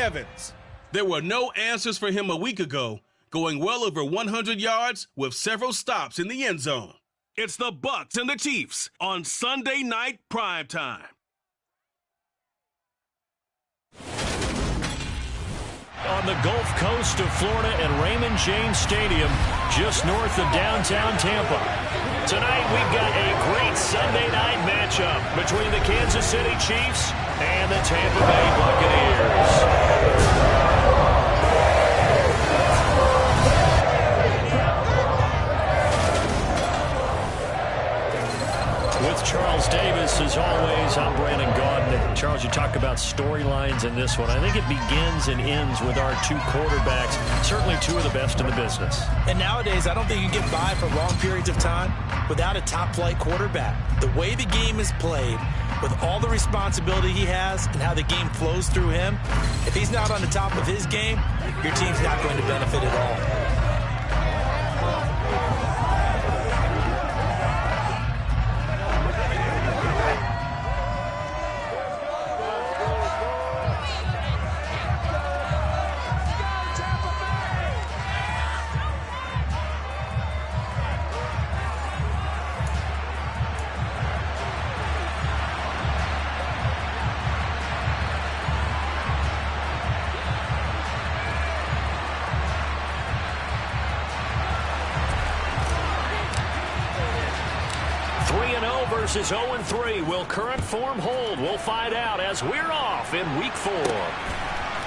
Evans. There were no answers for him a week ago, going well over 100 yards with several stops in the end zone. It's the Bucs and the Chiefs on Sunday Night Primetime. On the Gulf Coast of Florida at Raymond James Stadium, just north of downtown Tampa. Tonight we've got a great Sunday night matchup between the Kansas City Chiefs and the Tampa Bay Buccaneers. With Charles Davis, as always, I'm Brandon Gaudin. Charles, you talk about storylines in this one. I think it begins and ends with our two quarterbacks, certainly two of the best in the business. And nowadays, I don't think you can get by for long periods of time without a top-flight quarterback. The way the game is played, with all the responsibility he has and how the game flows through him, if he's not on the top of his game, your team's not going to benefit at all. 3-0 versus 0-3. Will current form hold? We'll find out as we're off in Week 4.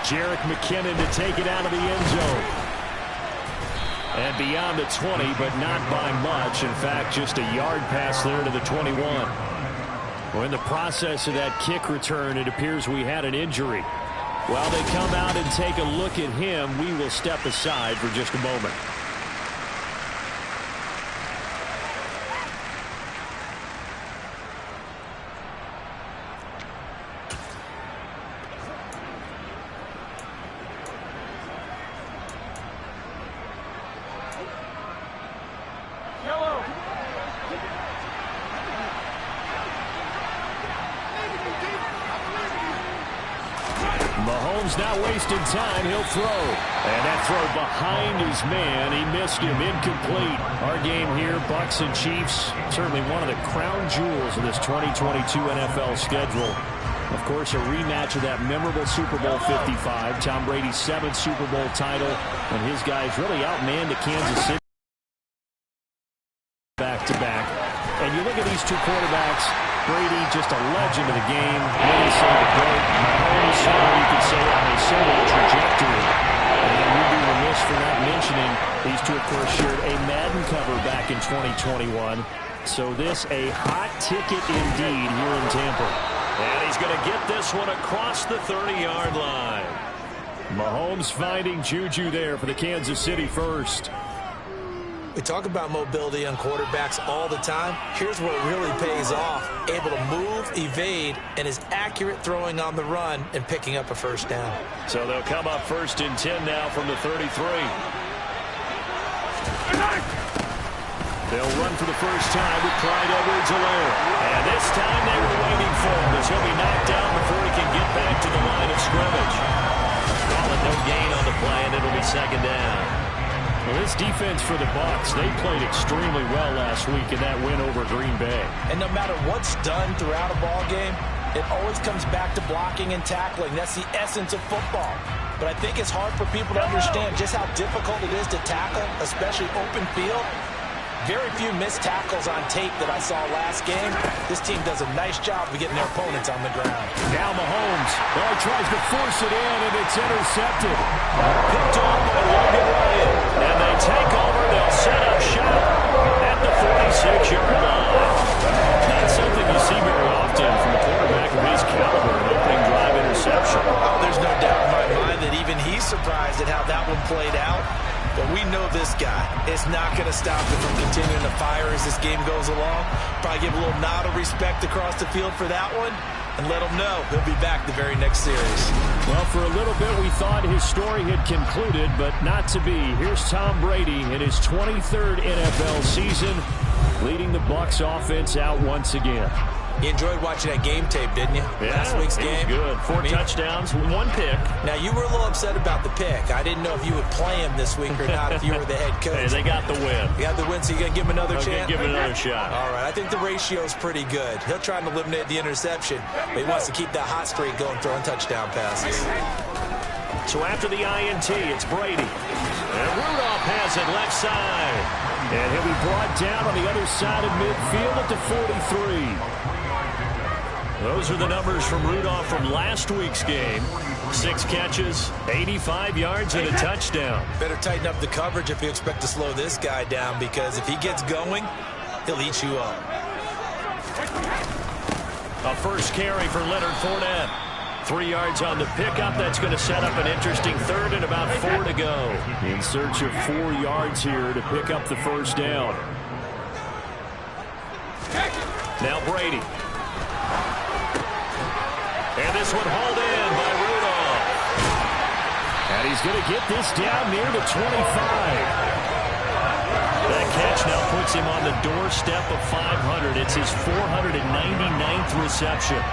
Jerick McKinnon to take it out of the end zone. And beyond the 20, but not by much. In fact, just a yard pass there to the 21. Well, in the process of that kick return, it appears we had an injury. While they come out and take a look at him, we will step aside for just a moment. Mahomes not wasting time. He'll throw. And that throw behind his man. He missed him. Incomplete. Our game here, Bucs and Chiefs, certainly one of the crown jewels of this 2022 NFL schedule. Of course, a rematch of that memorable Super Bowl 55. Tom Brady's 7th Super Bowl title. And his guys really outmanned the Kansas City back-to-back. And you look at these two quarterbacks. Brady, just a legend of the game. Many say the GOAT. Mahomes, you could say, on a similar trajectory. And we'd be remiss for not mentioning these two, of course, shared a Madden cover back in 2021. So this a hot ticket indeed here in Tampa. And he's going to get this one across the 30-yard line. Mahomes finding Juju there for the Kansas City first. We talk about mobility on quarterbacks all the time. Here's where it really pays off. Able to move, evade, and is accurate throwing on the run and picking up a first down. So they'll come up 1st and 10 now from the 33. They'll run for the first time with Clyde Edwards-Helaire. And this time they were waiting for him as he'll be knocked down before he can get back to the line of scrimmage. Calling no gain on the play, and it'll be 2nd down. Well, this defense for the Bucs, they played extremely well last week in that win over Green Bay. And no matter what's done throughout a ball game, it always comes back to blocking and tackling. That's the essence of football. But I think it's hard for people to understand just how difficult it is to tackle, especially open field. Very few missed tackles on tape that I saw last game. This team does a nice job of getting their opponents on the ground. Now Mahomes. Well, he tries to force it in, and it's intercepted. Picked off by Logan Ryan. And they take over. They'll set up shop at the 46-yard line. Not something you see very often from a quarterback of his caliber, an opening drive interception. Oh, there's no doubt in my mind that even he's surprised at how that one played out. But we know this guy is not going to stop him from continuing to fire as this game goes along. Probably give a little nod of respect across the field for that one and let him know he'll be back the very next series. Well, for a little bit we thought his story had concluded, but not to be. Here's Tom Brady in his 23rd NFL season, leading the Bucs offense out once again. You enjoyed watching that game tape, didn't you? Yeah, Last week's game. Good. 4 touchdowns, 1 pick. Now, you were a little upset about the pick. I didn't know if you would play him this week or not if you were the head coach. Hey, they got the win. You got the win, so you're going to give him another chance? Give him another shot. All right, I think the ratio's pretty good. He'll try and eliminate the interception, but he wants to keep that hot streak going, throwing touchdown passes. So after the INT, it's Brady. And Rudolph has it left side. And he'll be brought down on the other side of midfield at the 43. Those are the numbers from Rudolph from last week's game. 6 catches, 85 yards, and a touchdown. Better tighten up the coverage if you expect to slow this guy down, because if he gets going, he'll eat you up. A first carry for Leonard Fournette. 3 yards on the pickup. That's going to set up an interesting third and about 4 to go. In search of 4 yards here to pick up the first down. Now Brady. And this one hauled in by Rudolph. And he's going to get this down near the 25. That catch now puts him on the doorstep of 500. It's his 499th reception.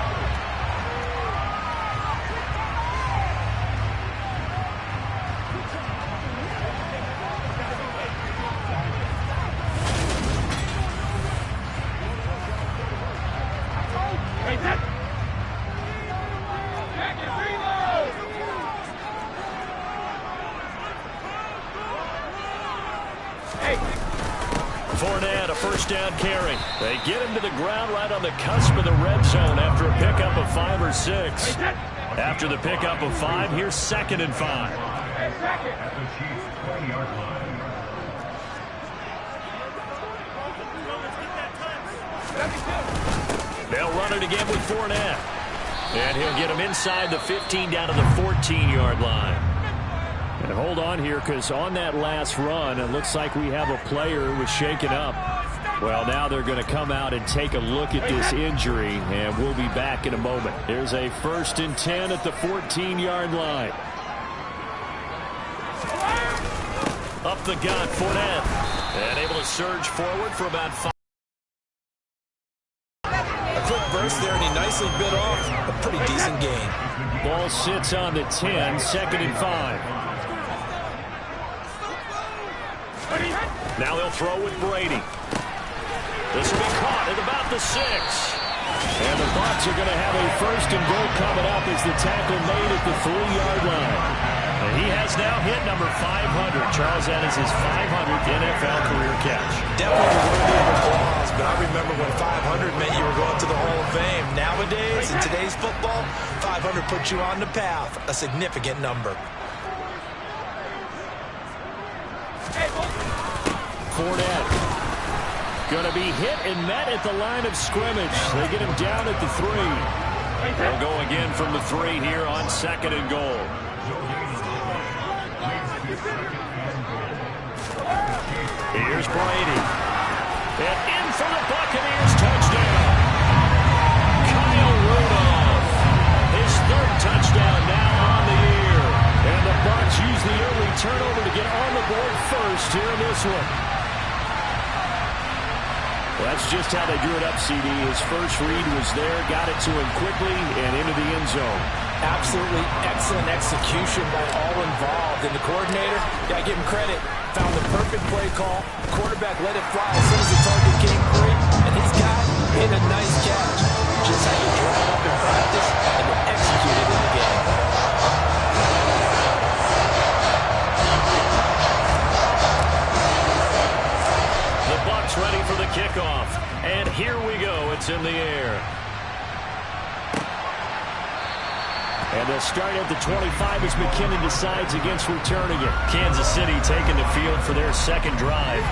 Fournette, a first down carry. They get him to the ground right on the cusp of the red zone after a pickup of 5 or 6. After the pickup of 5, here's 2nd and 5. They'll run it again with Fournette. And he'll get him inside the 15 down to the 14-yard line. And hold on here, because on that last run, it looks like we have a player who was shaken up. Well, now they're going to come out and take a look at this injury, and we'll be back in a moment. There's a 1st and 10 at the 14-yard line. Up the gut, Fournette. And able to surge forward for about 5. A quick burst there, and he nicely bit off a pretty decent gain. Ball sits on the 10, 2nd and 5. Now they'll throw with Brady. This will be caught at about the 6. And the Bucs are going to have a 1st and goal coming up as the tackle made at the 3-yard line. And he has now hit number 500. Charles, that is his 500th NFL career catch. Definitely worthy of applause, but I remember when 500 meant you were going to the Hall of Fame. Nowadays, in today's football, 500 puts you on the path, a significant number. Fournette going to be hit and met at the line of scrimmage. They get him down at the 3. They'll go again from the 3 here on 2nd and goal. Here's Brady. And in for the Buccaneers touchdown. Kyle Rudolph. His 3rd touchdown now on the year. And the Bucs use the early turnover to get on the board first here in this one. Well, that's just how they drew it up, CD. His first read was there, got it to him quickly, and into the end zone. Absolutely excellent execution by all involved. And the coordinator, gotta give him credit, found the perfect play call. Quarterback let it fly as soon as the target came free, and his guy hit a nice catch. Just how you drive up in practice and then execute it in the game. Bucs ready for the kickoff. And here we go. It's in the air. And they'll start at the 25 as McKinnon decides against returning it. Kansas City taking the field for their 2nd drive.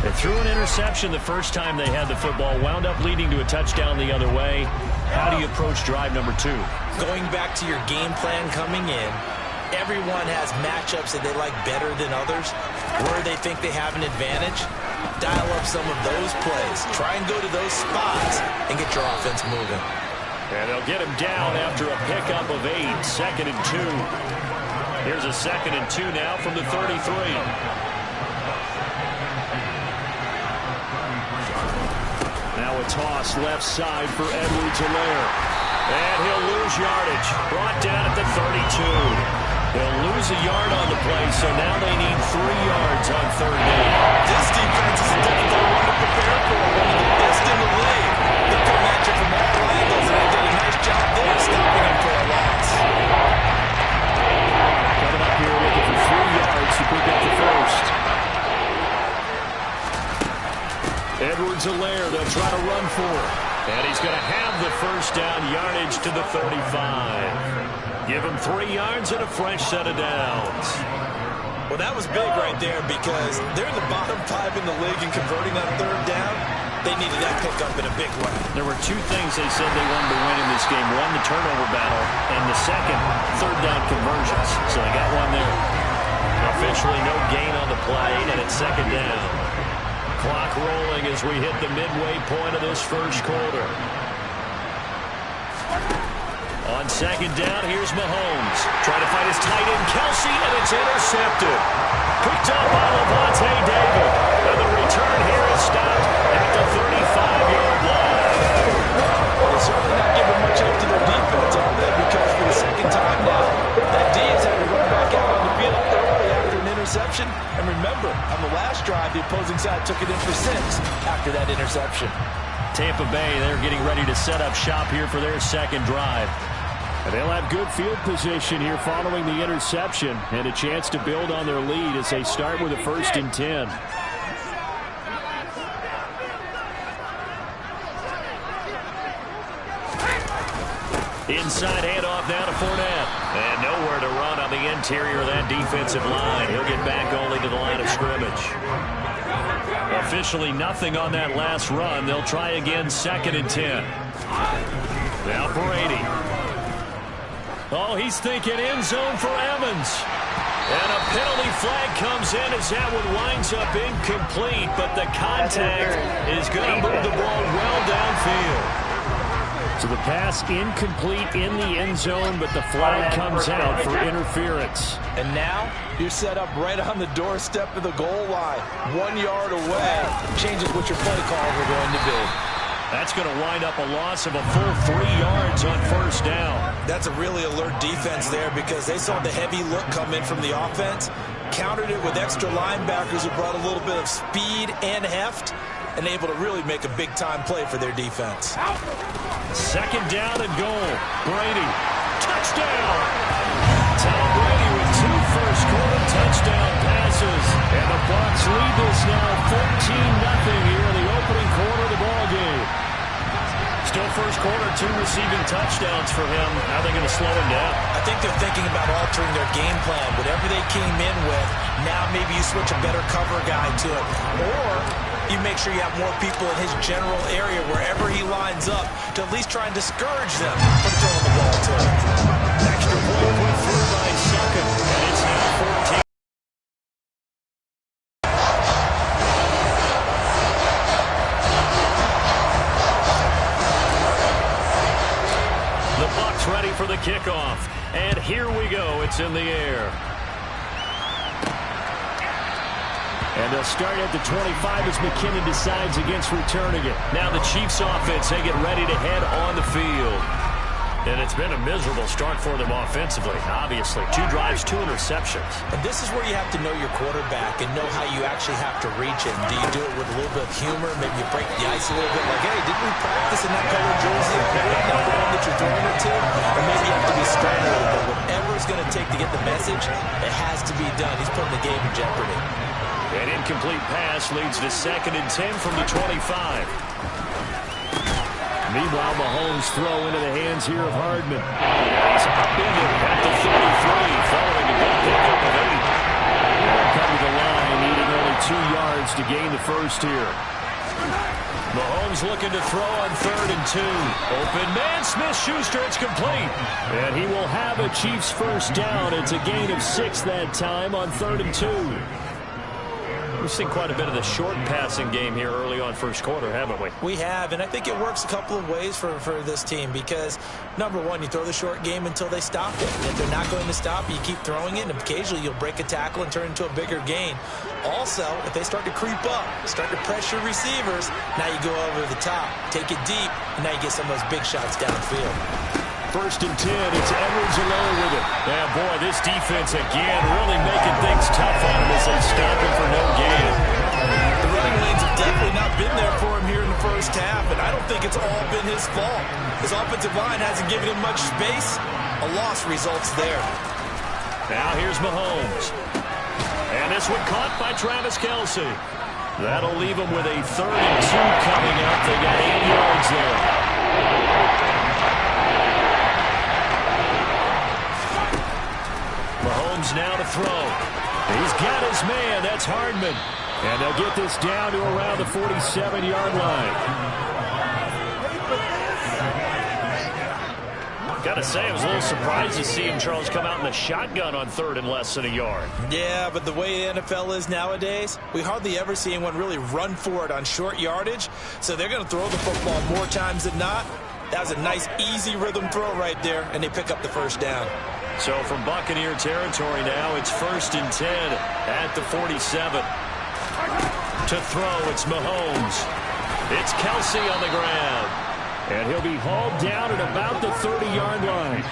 They threw an interception the first time they had the football, wound up leading to a touchdown the other way. How do you approach drive number 2? Going back to your game plan coming in, everyone has matchups that they like better than others, where they think they have an advantage. Dial up some of those plays. Try and go to those spots and get your offense moving. And they'll get him down after a pickup of 8, 2nd and 2. Here's a 2nd and 2 now from the 33. Now a toss left side for Edwards-Helaire. And he'll lose yardage. Brought down at the 32. They'll lose a yard on the play, so now they need 3 yards on third down. This defense is a difficult one to prepare for. One of the best in the league. They come at you from all angles, and they did a nice job there stopping him for a loss. Coming up here looking for 3 yards to pick up the first. Edwards-Helaire, they'll try to run for it. And he's going to have the first down, yardage to the 35. Give him 3 yards and a fresh set of downs. Well, that was big right there because they're in the bottom 5 in the league in converting on third down. They needed that pickup in a big way. There were 2 things they said they wanted to win in this game. One, the turnover battle, and the second, third down conversions. So they got one there. Officially no gain on the play, and it's second down. Clock rolling as we hit the midway point of this first quarter. On second down, here's Mahomes. Trying to find his tight end, Kelsey, and it's intercepted. Picked up by Levante David. And the return here is stopped at the 35-yard line. Well, they're certainly not giving much up to their defense, are they? Because for the second time now, that D has had to run back out on the field early after an interception. And remember, on the last drive, the opposing side took it in for 6 after that interception. Tampa Bay, they're getting ready to set up shop here for their second drive. And they'll have good field position here following the interception and a chance to build on their lead as they start with a 1st and 10. Inside handoff now to Fournette. And nowhere to run on the interior of that defensive line. He'll get back only to the line of scrimmage. Officially nothing on that last run. They'll try again 2nd and 10. Now Brady. Oh, he's thinking end zone for Evans. And a penalty flag comes in as that one winds up incomplete, but the contact is going to move the ball well downfield. So the pass incomplete in the end zone, but the flag comes out for interference. And now you're set up right on the doorstep of the goal line. 1 yard away. Changes what your play calls are going to be. That's going to wind up a loss of a full 3 yards on first down. That's a really alert defense there because they saw the heavy look come in from the offense, countered it with extra linebackers who brought a little bit of speed and heft, and able to really make a big-time play for their defense. Second down and goal. Brady, touchdown! Tom Brady with 2 first-quarter touchdown passes. And the Bucs lead this now 14-0 here in the opening quarter of the ballgame. Still first quarter, 2 receiving touchdowns for him. How are they going to slow him down? I think they're thinking about altering their game plan. Whatever they came in with, now maybe you switch a better cover guy to it. Or you make sure you have more people in his general area wherever he lines up to at least try and discourage them from throwing the ball to him. Extra point put through by Suckin, and it's now 14. Ready for the kickoff. And here we go. It's in the air. And they'll start at the 25 as McKinnon decides against returning it. Now the Chiefs offense, they get ready to head on the field. And it's been a miserable start for them offensively, obviously. 2 drives, 2 interceptions. And this is where you have to know your quarterback and know how you actually have to reach him. Do you do it with a little bit of humor? Maybe you break the ice a little bit like, hey, didn't we practice in that color jersey? Not the one that you're throwing it to? Or maybe you have to be stern a little bit. Whatever it's going to take to get the message, it has to be done. He's putting the game in jeopardy. An incomplete pass leads to 2nd and 10 from the 25. Meanwhile, Mahomes throw into the hands here of Hardman. He's upended at the 33, following a good pickup of 8. They'll come to the line, needing only 2 yards to gain the first here. Mahomes looking to throw on 3rd and 2. Open man, Smith-Schuster, it's complete. And he will have a Chiefs first down. It's a gain of 6 that time on 3rd and 2. We've seen quite a bit of the short passing game here early on first quarter, haven't we? We have, and I think it works a couple of ways for this team because, number one, you throw the short game until they stop it. And if they're not going to stop it, you keep throwing it, and occasionally you'll break a tackle and turn it into a bigger gain. Also, if they start to creep up, start to pressure receivers, now you go over the top, take it deep, and now you get some of those big shots downfield. 1st and 10, it's Edwards alone with it. And boy, this defense again really making things tough on him as they stop him for no gain. The running lanes have definitely not been there for him here in the first half, and I don't think it's all been his fault. His offensive line hasn't given him much space. A loss results there. Now here's Mahomes. And this one caught by Travis Kelce. That'll leave him with a 3rd and 2 coming up. They got 8 yards there. Mahomes now to throw. He's got his man. That's Hardman. And they'll get this down to around the 47-yard line. Got to say, I was a little surprised to see him, Charles, come out in the shotgun on 3rd and less than a yard. Yeah, but the way the NFL is nowadays, we hardly ever see anyone really run for it on short yardage. So they're going to throw the football more times than not. That was a nice, easy rhythm throw right there, and they pick up the first down. So from Buccaneer territory now, it's 1st and 10 at the 47. To throw, it's Mahomes. It's Kelce on the ground. And he'll be hauled down at about the 30-yard line.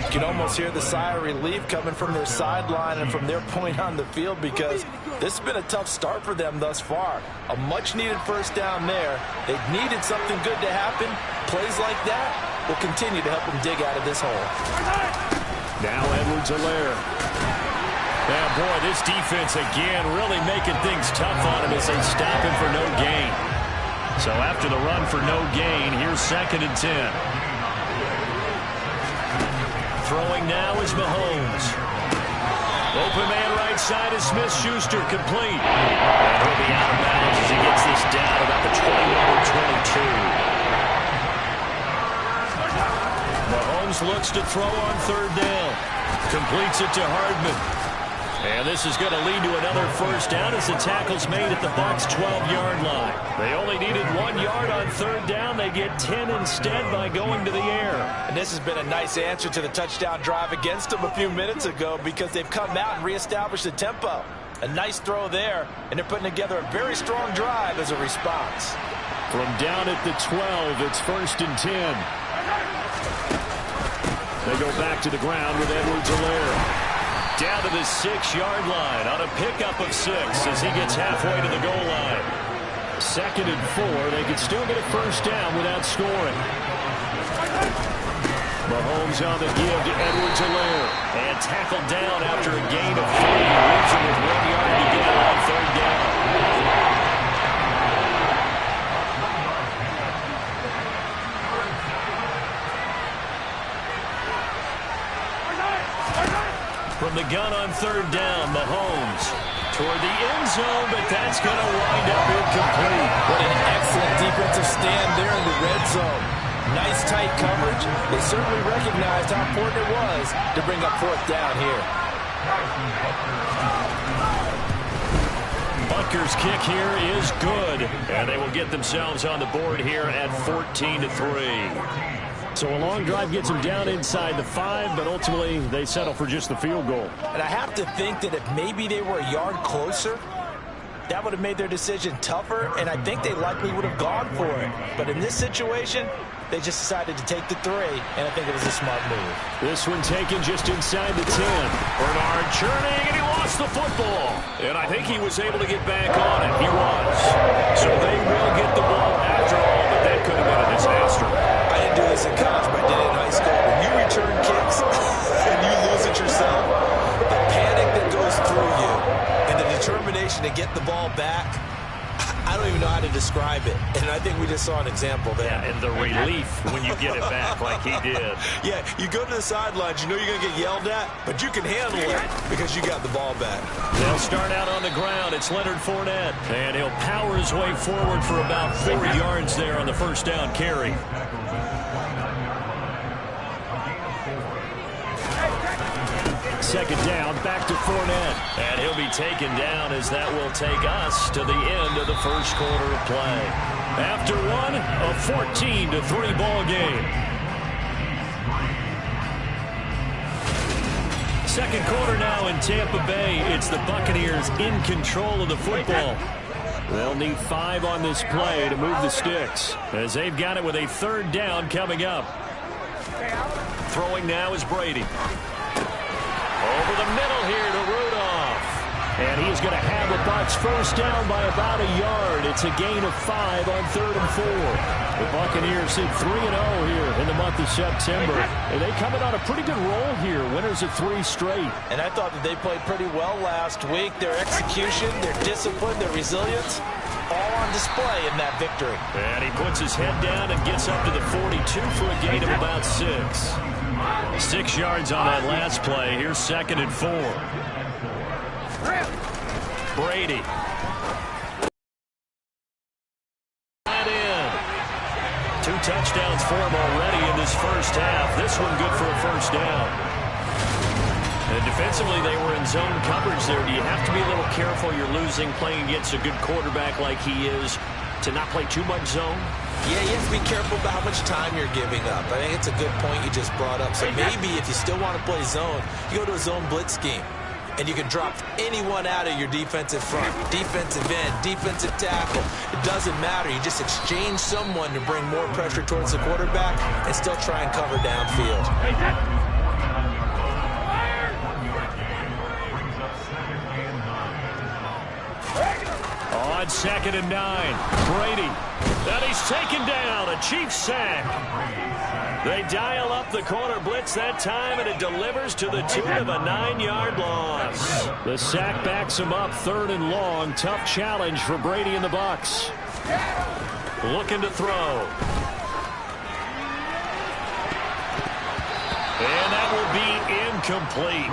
You can almost hear the sigh of relief coming from their sideline and from their point on the field because this has been a tough start for them thus far. A much-needed first down there. They've needed something good to happen. Plays like that will continue to help them dig out of this hole. Now Edwards-Helaire. Now, boy, this defense again really making things tough on him as they stop him for no gain. So after the run for no gain, here's 2nd and 10. Throwing now is Mahomes. Open man right side is Smith-Schuster, complete. And he'll be out of bounds as he gets this down about the 21-22. Mahomes looks to throw on 3rd down. Completes it to Hardman. And this is going to lead to another first down as the tackle's made at the Bucs' 12-yard line. They only needed 1 yard on 3rd down. They get 10 instead by going to the air. And this has been a nice answer to the touchdown drive against them a few minutes ago because they've come out and reestablished the tempo. A nice throw there, and they're putting together a very strong drive as a response. From down at the 12, it's 1st and 10. They go back to the ground with Edwards-Helaire. Down to the 6-yard line on a pickup of 6 as he gets halfway to the goal line. 2nd and 4. They can still get a first down without scoring. Mahomes on the give to Edwards-Helaire. And tackled down after a gain of 3. Leaves him with 1 yard to get on 3rd down. From the gun on 3rd down, Mahomes toward the end zone, but that's going to wind up incomplete. What an excellent defensive stand there in the red zone. Nice tight coverage. They certainly recognized how important it was to bring up 4th down here. Butker's kick here is good, and they will get themselves on the board here at 14-3. So a long drive gets them down inside the 5, but ultimately they settle for just the field goal. And I have to think that if maybe they were a yard closer, that would have made their decision tougher, and I think they likely would have gone for it. But in this situation, they just decided to take the 3, and I think it was a smart move. This one taken just inside the 10. Bernard churning, and he lost the football. And I think he was able to get back on it. He was. So they will get the ball after all, but that could have been a disaster. I didn't do this in college, but I did it in high school. When you return kicks and you lose it yourself, the panic that goes through you and the determination to get the ball back, I don't even know how to describe it. And I think we just saw an example there. Yeah, and the relief when you get it back like he did. Yeah, you go to the sidelines, you know you're going to get yelled at, but you can handle it because you got the ball back. They'll start out on the ground. It's Leonard Fournette. And he'll power his way forward for about 4 yards there on the first down carry. second down, back to Fournette. And he'll be taken down as that will take us to the end of the first quarter of play. After one, a 14-3 ball game. Second quarter now in Tampa Bay. It's the Buccaneers in control of the football. They'll need 5 on this play to move the sticks, as they've got it with a third down coming up. Throwing now is Brady. Over the middle here to Rudolph. And he's going to have the Bucs first down by about a yard. It's a gain of 5 on 3rd and 4. The Buccaneers sit 3-0 here in the month of September. And they come in on a pretty good roll here. Winners of 3 straight. And I thought that they played pretty well last week. Their execution, their discipline, their resilience, all on display in that victory. And he puts his head down and gets up to the 42 for a gain of about 6. 6 yards on that last play. Here's 2nd and 4. Brady. That in. 2 touchdowns for him already in this first half. This one good for a first down. And defensively, they were in zone coverage there. Do you have to be a little careful? You're losing playing against a good quarterback like he is to not play too much zone? Yeah, you have to be careful about how much time you're giving up. I think it's a good point you just brought up. So maybe if you still want to play zone, you go to a zone blitz scheme. And you can drop anyone out of your defensive front, defensive end, defensive tackle. It doesn't matter. You just exchange someone to bring more pressure towards the quarterback and still try and cover downfield. On 2nd and 9, Brady. And he's taken down, a Chiefs sack. They dial up the corner blitz that time, and it delivers to the tune of a 9-yard loss. The sack backs him up, 3rd and long. Tough challenge for Brady and the Bucs. Looking to throw. And that will be incomplete.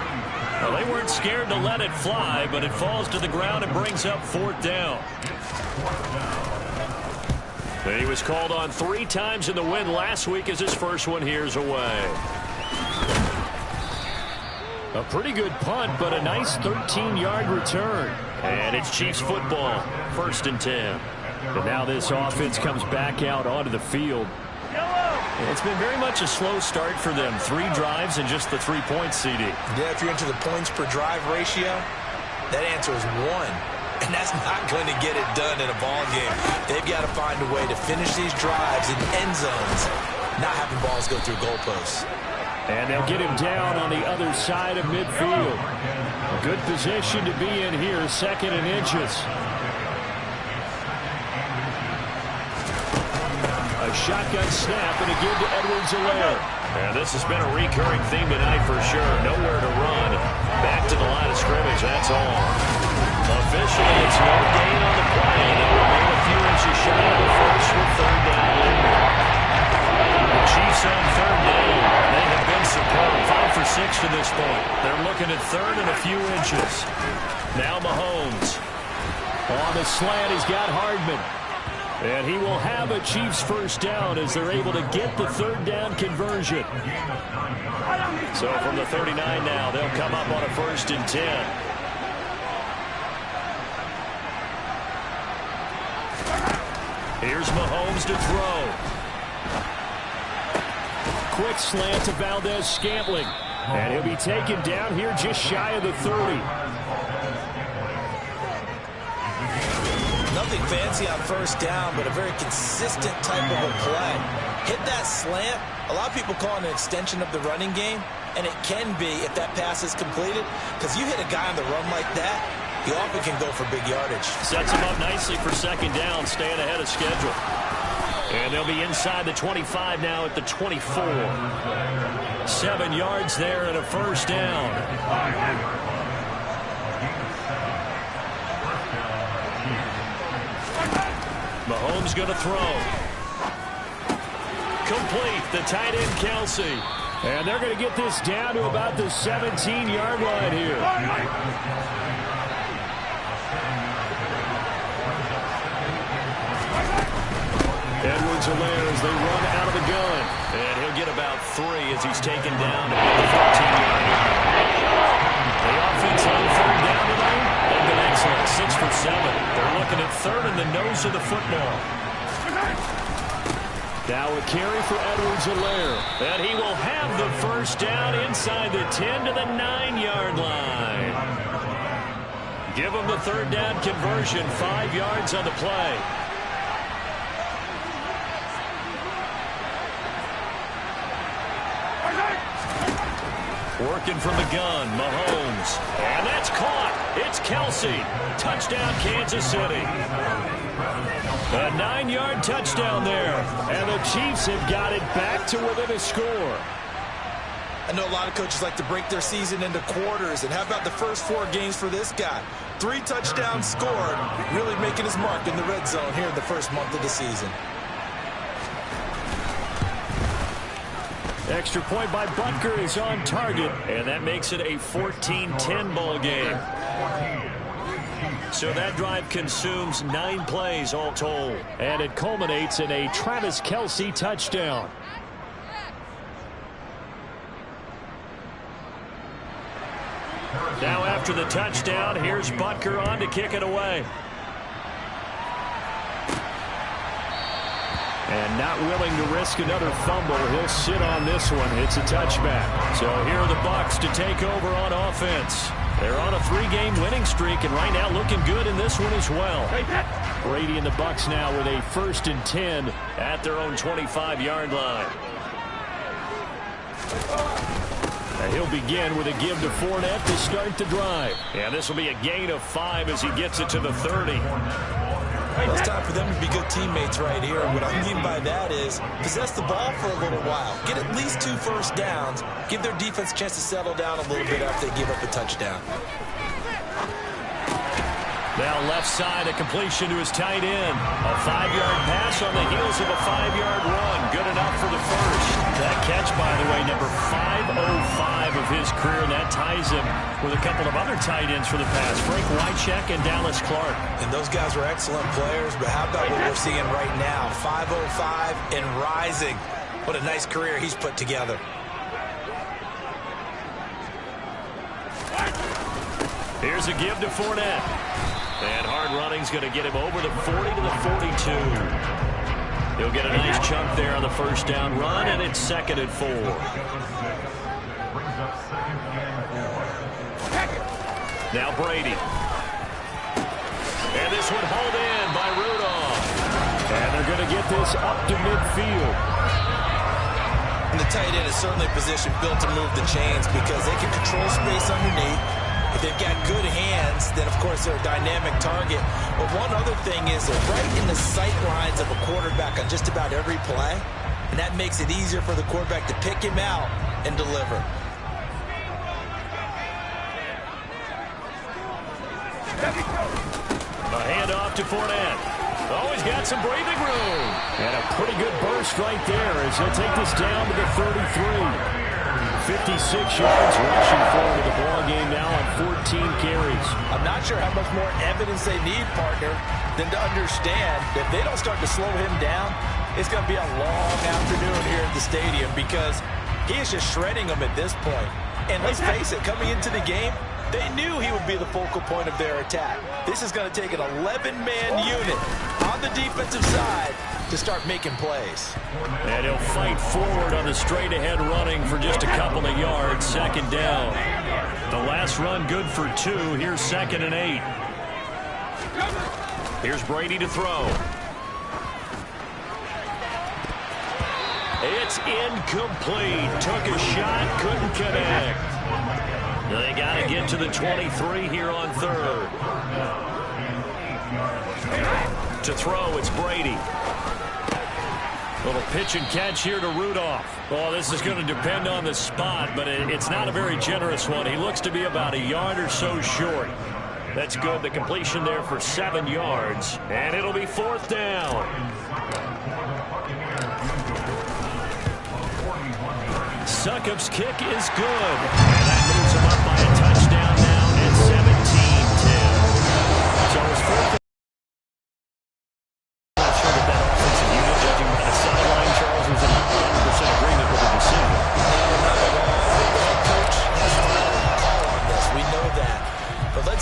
Well, they weren't scared to let it fly, but it falls to the ground and brings up 4th down. He was called on 3 times in the win last week as his first one here's away. A pretty good punt, but a nice 13-yard return. And it's Chiefs football, 1st and 10. And now this offense comes back out onto the field. It's been very much a slow start for them. 3 drives and just the 3 points, CD. Yeah, if you're into the points per drive ratio, that answer is 1. And that's not going to get it done in a ball game. They've got to find a way to finish these drives in end zones, not having balls go through goalposts. And they'll get him down on the other side of midfield. A good position to be in here, 2nd and inches. A shotgun snap and a give to Edwards-Helaire. And this has been a recurring theme tonight for sure. Nowhere to run. Back to the line of scrimmage, that's all. Officially, it's no gain on the play. They'll remain a few inches shy of the first with 3rd down. The Chiefs on 3rd down. They have been superb. 5 for 6 to this point. They're looking at 3rd and a few inches. Now Mahomes. On the slant, he's got Hardman. And he will have a Chiefs first down as they're able to get the 3rd down conversion. So from the 39 now, they'll come up on a 1st and 10. Here's Mahomes to throw. Quick slant to Valdez-Scantling. And he'll be taken down here just shy of the 30. Nothing fancy on 1st down, but a very consistent type of a play. Hit that slant. A lot of people call it an extension of the running game, and it can be if that pass is completed, because you hit a guy on the run like that, he often can go for big yardage. Sets him up nicely for 2nd down, staying ahead of schedule. And they'll be inside the 25 now at the 24. 7 yards there and a 1st down. Mahomes going to throw. Complete, the tight end Kelsey. And they're going to get this down to about the 17-yard line here. Edwards-Helaire as they run out of the gun. And he'll get about 3 as he's taken down at the 14-yard line. use of the football. Now a carry for Edwards-Helaire. And he will have the first down inside the 10 to the 9-yard line. Give him the third down conversion, 5 yards on the play. Working from the gun, Mahomes. And that's caught. It's Kelsey. Touchdown, Kansas City. A 9-yard touchdown there. And the Chiefs have got it back to within a score. I know a lot of coaches like to break their season into quarters. And how about the first 4 games for this guy? 3 touchdowns scored, really making his mark in the red zone here in the first month of the season. Extra point by Butker is on target. And that makes it a 14-10 ball game. So that drive consumes 9 plays all told. And it culminates in a Travis Kelce touchdown. Now after the touchdown, here's Butker on to kick it away. And not willing to risk another fumble, he'll sit on this one. It's a touchback. So here are the Bucs to take over on offense. They're on a 3-game winning streak, and right now looking good in this one as well. Brady and the Bucs now with a 1st and 10 at their own 25-yard line. And he'll begin with a give to Fournette to start the drive. Yeah, this will be a gain of 5 as he gets it to the 30. Well, it's time for them to be good teammates right here. And what I mean by that is possess the ball for a little while. Get at least 2 first downs. Give their defense a chance to settle down a little bit after they give up a touchdown. Now left side, a completion to his tight end. A 5-yard pass on the heels of a 5-yard run. Good enough for the first. That catch, by the way, number 505 of his career. And that ties him with a couple of other tight ends for the pass. Frank Wycheck and Dallas Clark. And those guys were excellent players, but how about what we're seeing right now? 505 and rising. What a nice career he's put together. Here's a give to Fournette. And hard running's going to get him over the 40 to the 42. He'll get a nice chunk there on the first down run, and it's 2nd and 4. Now Brady. And this one hauled in by Rudolph. And they're going to get this up to midfield. And the tight end is certainly a position built to move the chains because they can control space underneath. If they've got good hands, then, of course, they're a dynamic target. But one other thing is they're right in the sight lines of a quarterback on just about every play, and that makes it easier for the quarterback to pick him out and deliver. A handoff to Fournette. Oh, he's got some breathing room. And a pretty good burst right there as he'll take this down to the 33. 56 yards rushing forward to the ball game now on 14 carries. I'm not sure how much more evidence they need, partner, than to understand that if they don't start to slow him down, it's going to be a long afternoon here at the stadium because he is just shredding them at this point. And let's face it, coming into the game, they knew he would be the focal point of their attack. This is going to take an 11-man unit on the defensive side to start making plays. And he'll fight forward on the straight-ahead running for just a couple of yards. 2nd down. The last run good for 2. Here's 2nd and 8. Here's Brady to throw. It's incomplete. Took a shot, couldn't connect. They got to get to the 23 here on 3rd. To throw, it's Brady. Little pitch and catch here to Rudolph. Well, this is going to depend on the spot, but it's not a very generous one. He looks to be about a yard or so short. That's good. The completion there for 7 yards, and it'll be 4th down. Succop's kick is good, and that moves him up by a touchdown now at 17-10. So it's 4th.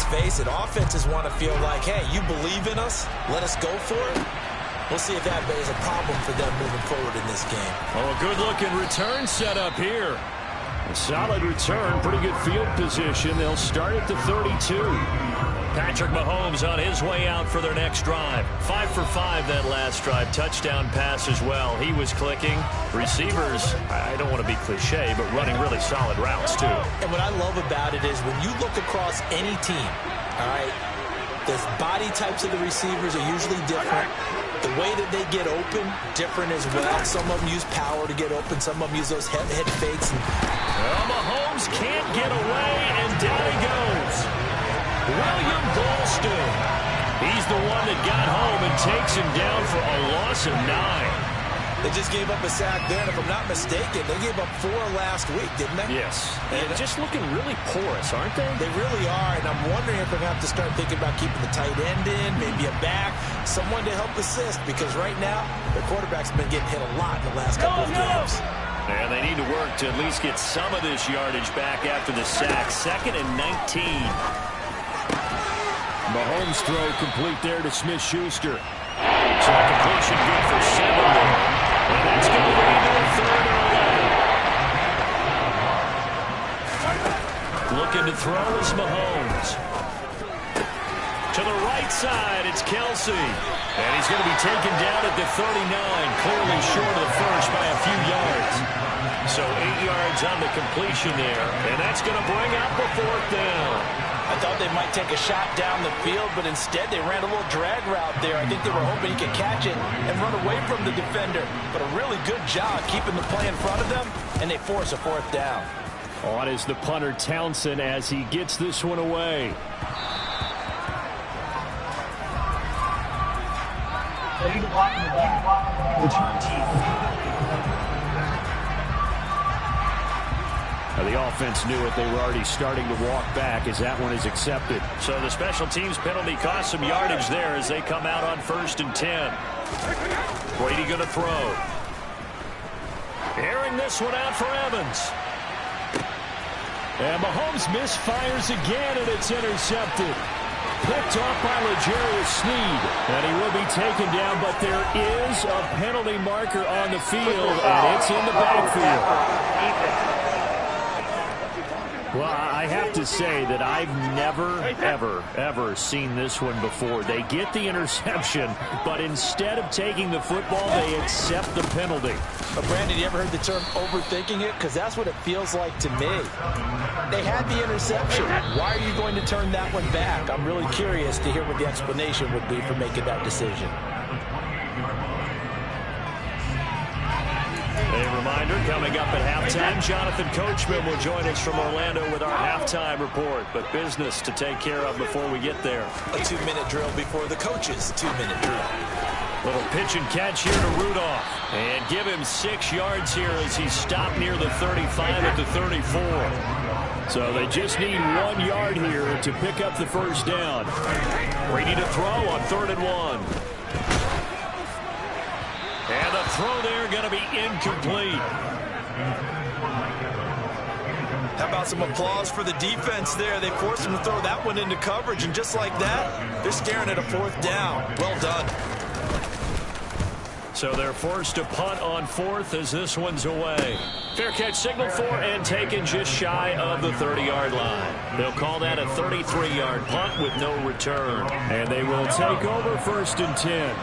face it, offenses want to feel like, hey, you believe in us, let us go for it. We'll see if that is a problem for them moving forward in this game. Oh, a good-looking return set up here. A solid return, pretty good field position. They'll start at the 32. Patrick Mahomes on his way out for their next drive. 5 for 5 that last drive. Touchdown pass as well. He was clicking. Receivers, I don't want to be cliche, but running really solid routes too. And what I love about it is when you look across any team, all right, the body types of the receivers are usually different. The way that they get open, different as well. Some of them use power to get open. Some of them use those head fakes. Well, Mahomes can't get away, and down he goes. William Golston. He's the one that got home and takes him down for a loss of 9. They just gave up a sack there, and if I'm not mistaken, they gave up 4 last week, didn't they? Yes. And just looking really porous, aren't they? They really are, and I'm wondering if they're going to have to start thinking about keeping the tight end in, maybe a back, someone to help assist, because right now, their quarterback's been getting hit a lot in the last couple of games. And they need to work to at least get some of this yardage back after the sack. 2nd and 19. Mahomes' throw complete there to Smith-Schuster. So completion good for 7 there. And that's going to lead to a 3rd and 11. Looking to throw is Mahomes. To the right side, it's Kelsey. And he's going to be taken down at the 39, clearly short of the first by a few yards. So 8 yards on the completion there, and that's going to bring up the 4th down. I thought they might take a shot down the field, but instead they ran a little drag route there. I think they were hoping he could catch it and run away from the defender. But a really good job keeping the play in front of them, and they force a 4th down. On is the punter Townsend as he gets this one away. The offense knew it. They were already starting to walk back as that one is accepted. So the special teams penalty cost some yardage there as they come out on 1st and 10. Brady going to throw. Airing this one out for Evans. And Mahomes misfires again, and it's intercepted. Picked off by L'Jarius Sneed. And he will be taken down, but there is a penalty marker on the field, and it's in the backfield. Well, I have to say that I've never, ever seen this one before. They get the interception, but instead of taking the football, they accept the penalty. But Brandon, you ever heard the term overthinking it? Because that's what it feels like to me. They had the interception. Why are you going to turn that one back? I'm really curious to hear what the explanation would be for making that decision. A reminder, coming up at halftime, Jonathan Coachman will join us from Orlando with our halftime report. But business to take care of before we get there. A 2-minute drill before the coach's 2-minute drill. Little pitch and catch here to Rudolph. And give him 6 yards here as he stopped near the 35 at the 34. So they just need 1 yard here to pick up the 1st down. Brady to throw on 3rd and 1. And the throw there going to be incomplete. How about some applause for the defense there? They forced him to throw that one into coverage, and just like that, they're staring at a 4th down. Well done. So they're forced to punt on 4th as this one's away. Fair catch signal for and taken just shy of the 30-yard line. They'll call that a 33-yard punt with no return. And they will take over 1st and 10.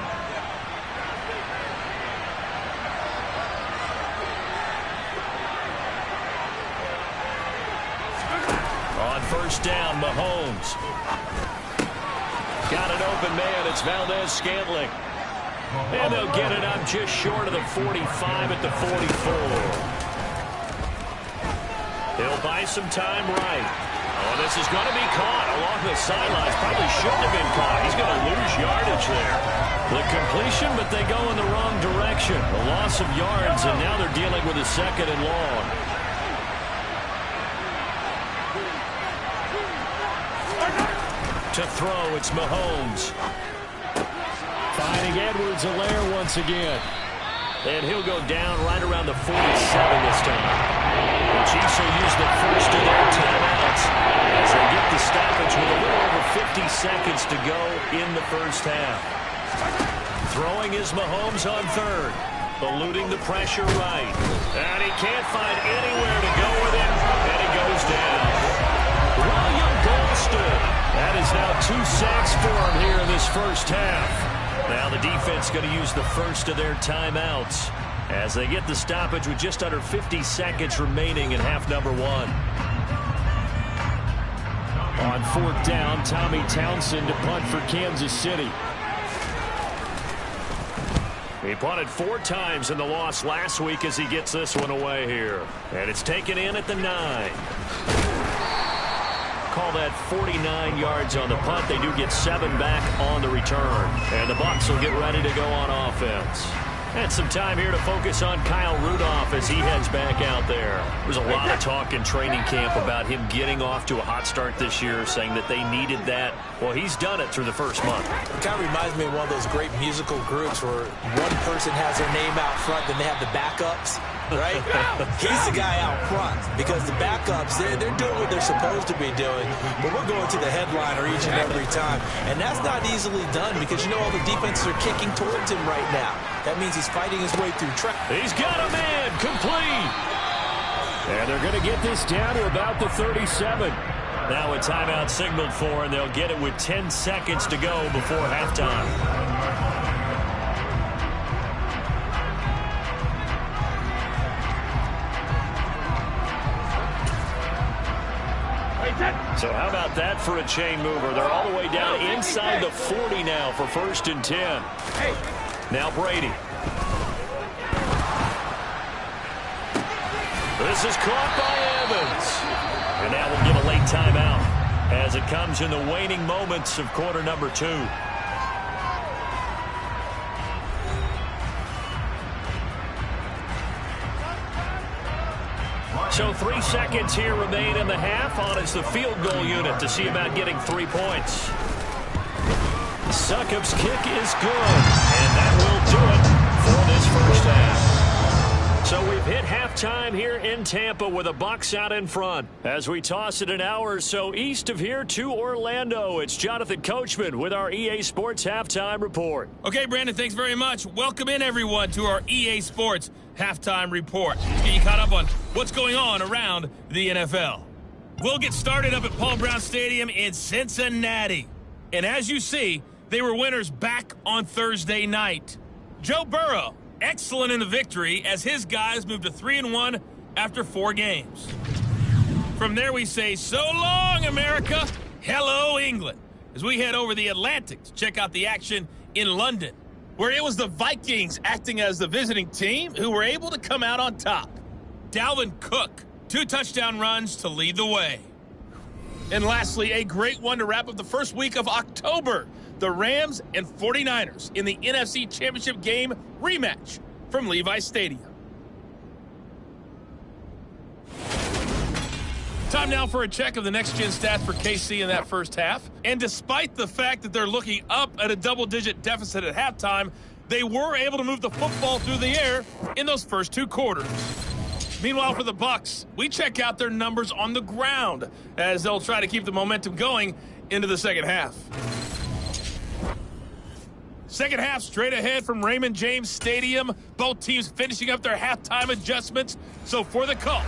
On 1st down, Mahomes. Got an open man. It's Valdez-Scantling. And they'll get it up just short of the 45 at the 44. He'll buy some time right. Oh, this is going to be caught along the sidelines. Probably shouldn't have been caught. He's going to lose yardage there. The completion, but they go in the wrong direction. A loss of yards, and now they're dealing with a 2nd and long. To throw, it's Mahomes. Finding Edwards-Helaire once again. And he'll go down right around the 47 this time. The Chiefs will use the first of their timeouts as they get the stoppage with a little over seconds to go in the first half. Throwing is Mahomes on third. Eluding the pressure right. And he can't find anywhere to go with it. And he goes down. William Galston. That is now 2 sacks for him here in this first half. Now the defense going to use the first of their timeouts as they get the stoppage with just under 50 seconds remaining in half number 1. On 4th down, Tommy Townsend to punt for Kansas City. He punted 4 times in the loss last week as he gets this one away here. And it's taken in at the 9. Call that 49 yards on the punt. They do get 7 back on the return. And the Bucs will get ready to go on offense. And some time here to focus on Kyle Rudolph as he heads back out there. There's a lot of talk in training camp about him getting off to a hot start this year, saying that they needed that. Well, he's done it through the first month. It kind of reminds me of one of those great musical groups where one person has their name out front, then they have the backups, right? He's the guy out front because the backups, they're doing what they're supposed to be doing, but we're going to the headliner each and every time. And that's not easily done because, you know, all the defenses are kicking towards him right now. That means he's fighting his way through traffic. He's got a man complete. And they're going to get this down to about the 37. Now a timeout signaled for, and they'll get it with 10 seconds to go before halftime. So how about that for a chain mover? They're all the way down inside the 40 now for 1st and 10. Now Brady. This is caught by Evans. And now we'll get a late timeout as it comes in the waning moments of quarter number 2. So 3 seconds here remain in the half. On is the field goal unit to see about getting 3 points. Succop's kick is good, and that will do it for this first half. So we've hit halftime here in Tampa with the Bucs out in front. As we toss it an hour or so east of here to Orlando, it's Jonathan Coachman with our EA Sports Halftime Report. Okay, Brandon, thanks very much. Welcome in, everyone, to our EA Sports Halftime Report. Let's get you caught up on what's going on around the NFL. We'll get started up at Paul Brown Stadium in Cincinnati. And as you see, they were winners back on Thursday night. Joe Burrow, excellent in the victory as his guys moved to 3-1 after 4 games. From there we say, so long, America. Hello, England. As we head over the Atlantic to check out the action in London, where it was the Vikings acting as the visiting team who were able to come out on top. Dalvin Cook, 2 touchdown runs to lead the way. And lastly, a great one to wrap up the first week of October. The Rams and 49ers in the NFC Championship game rematch from Levi Stadium. Time now for a check of the next-gen stats for KC in that first half. And despite the fact that they're looking up at a double-digit deficit at halftime, they were able to move the football through the air in those first 2 quarters. Meanwhile, for the Bucs, we check out their numbers on the ground as they'll try to keep the momentum going into the second half. Second half straight ahead from Raymond James Stadium. Both teams finishing up their halftime adjustments. So for the call.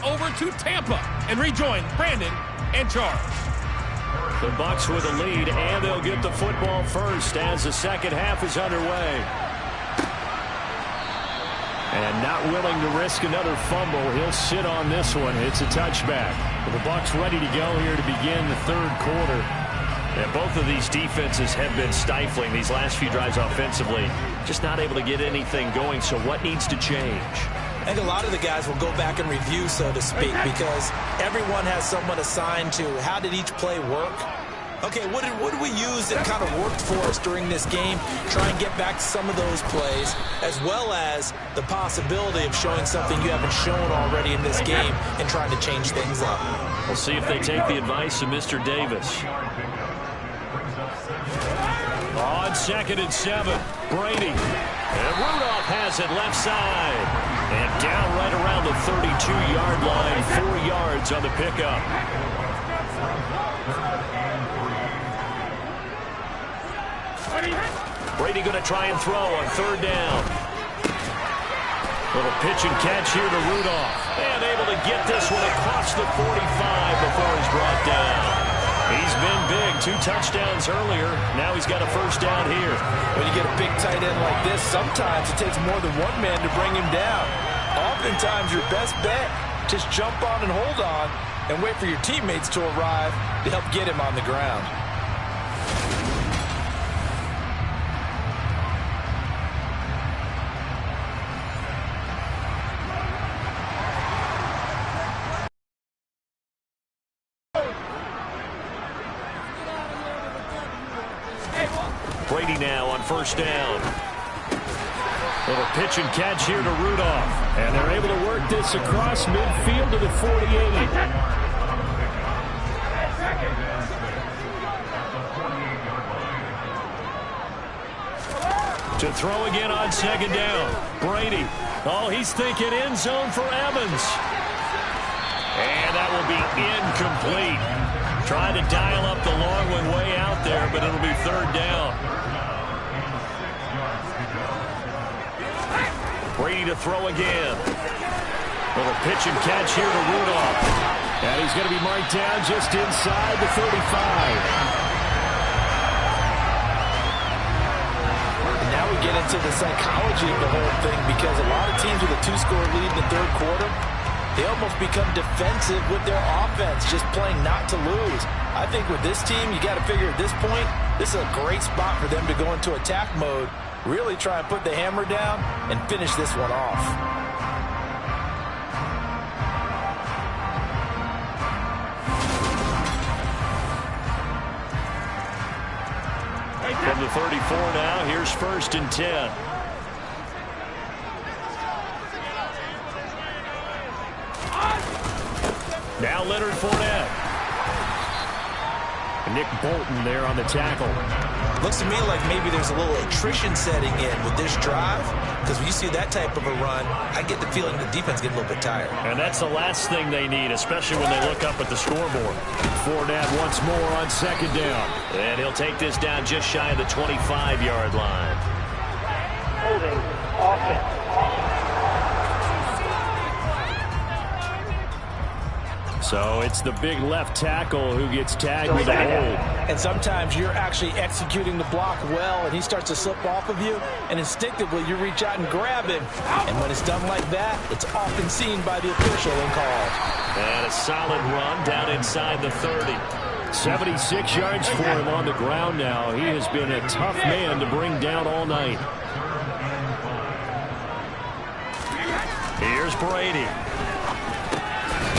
over to Tampa and rejoin Brandon and Charles. The Bucs with a lead, and they'll get the football first as the second half is underway. And not willing to risk another fumble, he'll sit on this one. It's a touchback. The Bucs ready to go here to begin the third quarter. And both of these defenses have been stifling these last few drives offensively. Just not able to get anything going, so what needs to change? I think a lot of the guys will go back and review, so to speak, because everyone has someone assigned to how did each play work. Okay, what did we use that kind of worked for us during this game? Try and get back to some of those plays, as well as the possibility of showing something you haven't shown already in this game and trying to change things up. We'll see if they take the advice of Mr. Davis. On 2nd and 7, Brady. And Rudolph has it left side. And down right around the 32-yard line, 4 yards on the pickup. Brady going to try and throw on 3rd down. Little pitch and catch here to Rudolph. And able to get this one across the 45 before he's brought down. He's been big. 2 touchdowns earlier. Now he's got a first down here. When you get a big tight end like this, sometimes it takes more than one man to bring him down. Oftentimes, your best bet, just jump on and hold on and wait for your teammates to arrive to help get him on the ground. Brady now on 1st down. Little pitch and catch here to Rudolph. And they're able to work this across midfield to the 48. To throw again on 2nd down. Brady. Oh, he's thinking end zone for Evans. And that will be incomplete. Trying to dial up the long one way out there, but it'll be 3rd down. Brady to throw again. Little pitch and catch here to Rudolph. And he's going to be marked down just inside the 35. And now we get into the psychology of the whole thing, because a lot of teams with a 2-score lead in the 3rd quarter, they almost become defensive with their offense, just playing not to lose. I think with this team, you got to figure at this point, this is a great spot for them to go into attack mode, really try and put the hammer down and finish this one off. From the 34 now, here's 1st and 10. Now Leonard Fournette. Nick Bolton there on the tackle. Looks to me like maybe there's a little attrition setting in with this drive, because when you see that type of a run, I get the feeling the defense gets a little bit tired. And that's the last thing they need, especially when they look up at the scoreboard. Fournette once more on 2nd down. And he'll take this down just shy of the 25-yard line. Holding offense. So it's the big left tackle who gets tagged with a hold. And sometimes you're actually executing the block well, and he starts to slip off of you, and instinctively you reach out and grab him. And when it's done like that, it's often seen by the official and called. And a solid run down inside the 30. 76 yards for him on the ground now. He has been a tough man to bring down all night. Here's Brady.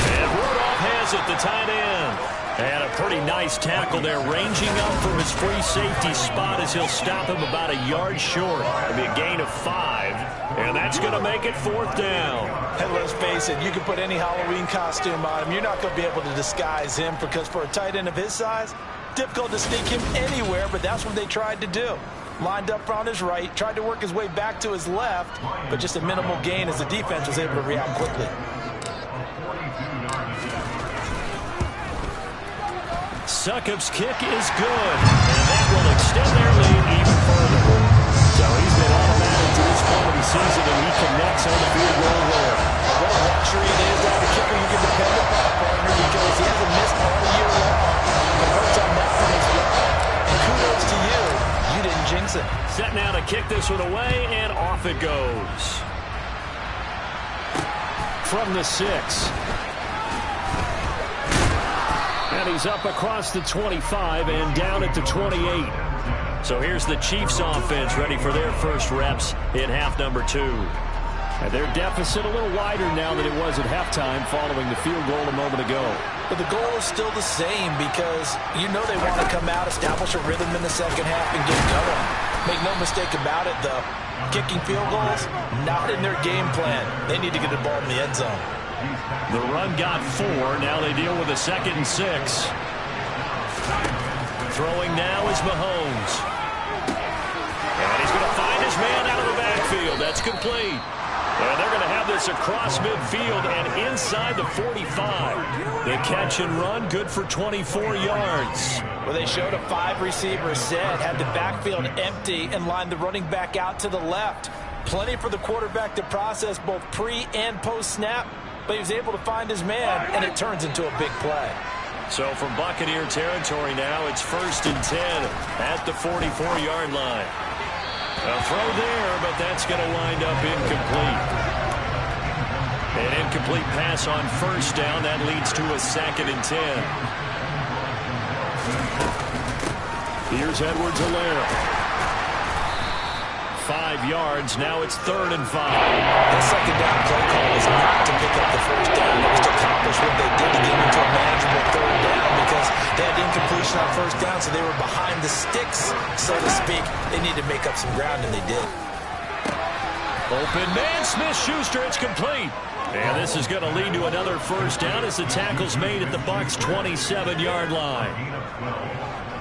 And Rudolph has it, the tight end. And a pretty nice tackle there, ranging up from his free safety spot as he'll stop him about a yard short. It'll be a gain of 5, and that's going to make it 4th down. And let's face it, you can put any Halloween costume on him. You're not going to be able to disguise him, because for a tight end of his size, difficult to sneak him anywhere, but that's what they tried to do. Lined up on his right, tried to work his way back to his left, but just a minimal gain as the defense was able to react quickly. Succop's kick is good, and that will extend their lead even further. So he's been automatic to this point of the season, and he connects on the field goal there. What a luxury it is to have a kicker you can it goes. From the 6. And he's up across the 25 and down at the 28. So here's the Chiefs offense ready for their first reps in half number 2. And their deficit a little wider now than it was at halftime following the field goal a moment ago. But the goal is still the same because you know they want to come out, establish a rhythm in the second half, and get going. Make no mistake about it, though. Kicking field goals, not in their game plan. They need to get the ball in the end zone. The run got 4. Now they deal with a 2nd and 6. Throwing now is Mahomes. And he's going to find his man out of the backfield. That's complete. And they're going to have this across midfield and inside the 45. The catch and run, good for 24 yards. Well, they showed a 5-receiver set, had the backfield empty, and lined the running back out to the left. Plenty for the quarterback to process both pre- and post-snap, but he was able to find his man, and it turns into a big play. So from Buccaneer territory now, it's 1st and 10 at the 44-yard line. A throw there, but that's going to wind up incomplete. An incomplete pass on 1st down. That leads to a 2nd and 10. Here's Edwards-Helaire. 5 yards. Now it's 3rd and 5. The second down play call was not to pick up the 1st down. It was to accomplish what they did to get into a manageable 3rd down because they had incompletion on 1st down, so they were behind the sticks, so to speak. They needed to make up some ground, and they did. Open man, Smith-Schuster, it's complete. And this is going to lead to another 1st down as the tackle's made at the Bucs' 27-yard line.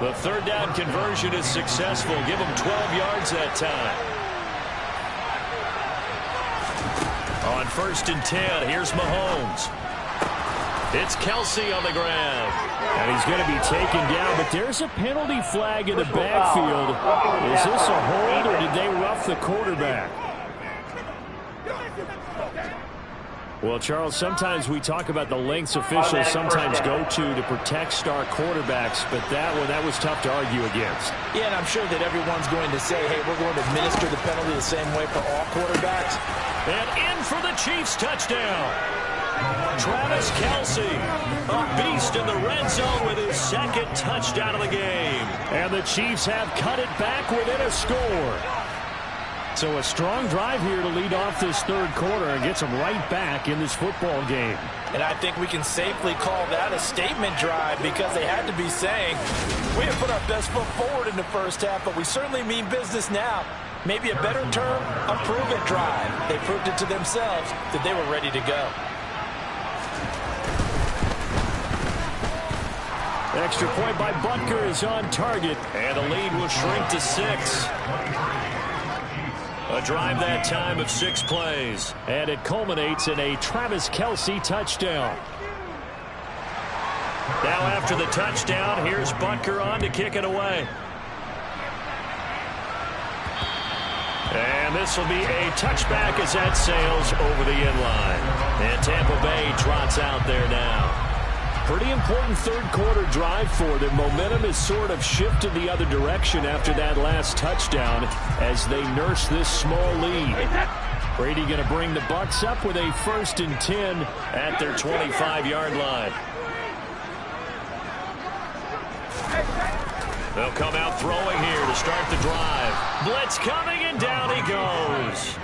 The 3rd down conversion is successful. Give them 12 yards that time. On 1st and 10, here's Mahomes. It's Kelsey on the ground. And he's going to be taken down, but there's a penalty flag in the backfield. Is this a hold, or did they rough the quarterback? Well, Charles, sometimes we talk about the lengths officials sometimes go to protect star quarterbacks, but that was tough to argue against. Yeah, and I'm sure that everyone's going to say, hey, we're going to administer the penalty the same way for all quarterbacks. And in for the Chiefs touchdown. Travis Kelsey, a beast in the red zone with his 2nd touchdown of the game. And the Chiefs have cut it back within a score. So a strong drive here to lead off this 3rd quarter and gets them right back in this football game. And I think we can safely call that a statement drive because they had to be saying, we have put our best foot forward in the 1st half, but we certainly mean business now. Maybe a better term, a prove-it drive. They proved it to themselves that they were ready to go. Extra point by Butker is on target. And the lead will shrink to 6. A drive that time of 6 plays. And it culminates in a Travis Kelsey touchdown. Now after the touchdown, here's Butker on to kick it away. And this will be a touchback as that sails over the end line. And Tampa Bay trots out there now. Pretty important 3rd quarter drive for them. Momentum has sort of shifted the other direction after that last touchdown as they nurse this small lead. Brady going to bring the Bucs up with a 1st and 10 at their 25-yard line. They'll come out throwing here to start the drive. Blitz coming, and down he goes.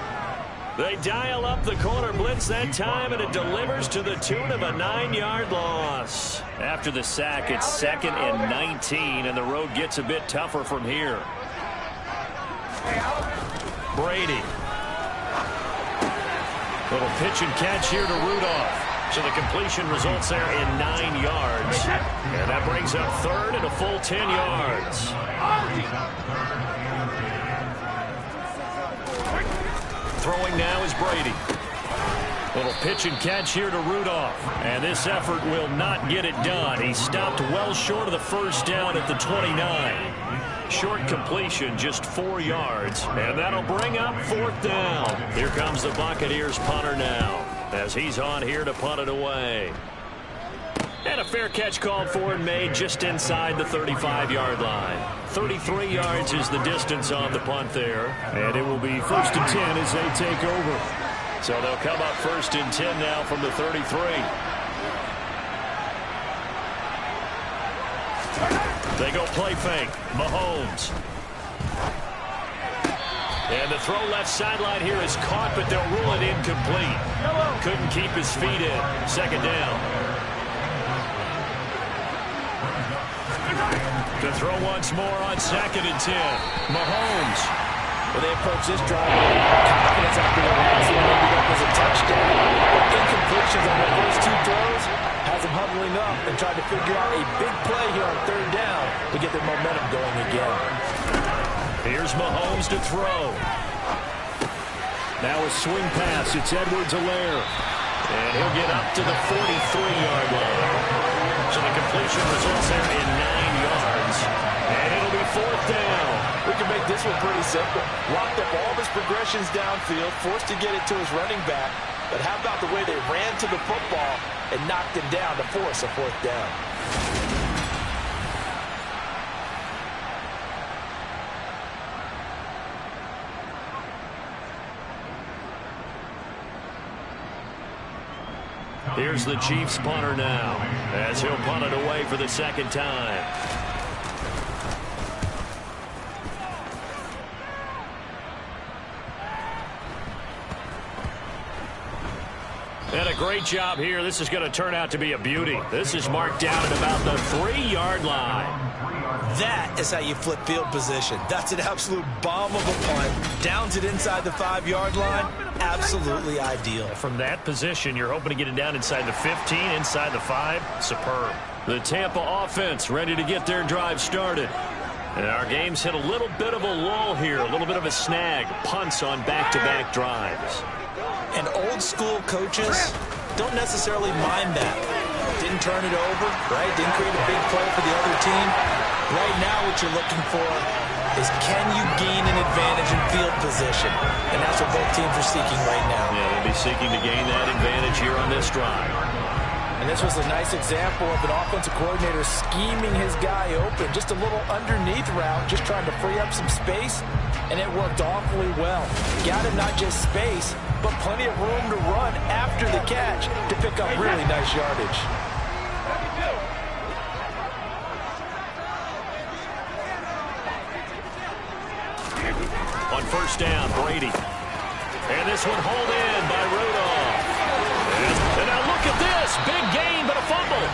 They dial up the corner blitz that time, and it delivers to the tune of a 9-yard loss. After the sack, it's 2nd and 19, and the road gets a bit tougher from here. Brady. Little pitch and catch here to Rudolph. So the completion results there in 9 yards. And that brings up 3rd and a full 10 yards. Throwing now is Brady. Little pitch and catch here to Rudolph. And this effort will not get it done. He stopped well short of the 1st down at the 29. Short completion, just 4 yards. And that'll bring up 4th down. Here comes the Buccaneers punter now, as he's on here to punt it away. And a fair catch called for and made just inside the 35-yard line. 33 yards is the distance on the punt there. And it will be 1st and 10 as they take over. So they'll come up 1st and 10 now from the 33. They go play fake. Mahomes. And the throw left sideline here is caught, but they'll rule it incomplete. Couldn't keep his feet in. 2nd down. To throw once more on 2nd and 10. Mahomes. Well, they approach this drive with confidence after the last one ended up as a touchdown. But incompletions on their first 2 throws has them huddling up and trying to figure out a big play here on 3rd down to get their momentum going again. Here's Mahomes to throw. Now a swing pass. It's Edwards-Helaire. And he'll get up to the 43-yard line. So the completion results there in 9 yards. And it'll be 4th down. We can make this one pretty simple. Locked up all of his progressions downfield, forced to get it to his running back. But how about the way they ran to the football and knocked him down to force a 4th down? Here's the Chiefs punter now, as he'll punt it away for the 2nd time. And a great job here. This is going to turn out to be a beauty. This is marked down at about the 3-yard line. That is how you flip field position. That's an absolute bomb of a punt. Downs it inside the 5-yard line. Absolutely ideal. From that position, you're hoping to get it down inside the 15, inside the 5. Superb. The Tampa offense ready to get their drive started. And our game's hit a little bit of a lull here, a little bit of a snag. Punts on back-to-back drives. And old-school coaches don't necessarily mind that. Didn't turn it over, right? Didn't create a big play for the other team. Right now what you're looking for is can you gain an advantage in field position? And that's what both teams are seeking right now. Yeah, they'll be seeking to gain that advantage here on this drive. And this was a nice example of an offensive coordinator scheming his guy open. Just a little underneath route, just trying to free up some space, and it worked awfully well. Got him not just space, but plenty of room to run after the catch to pick up really nice yardage. On 1st down, Brady. And this one hauled in by Rudolph. And now look at this. Big gain, but a fumble.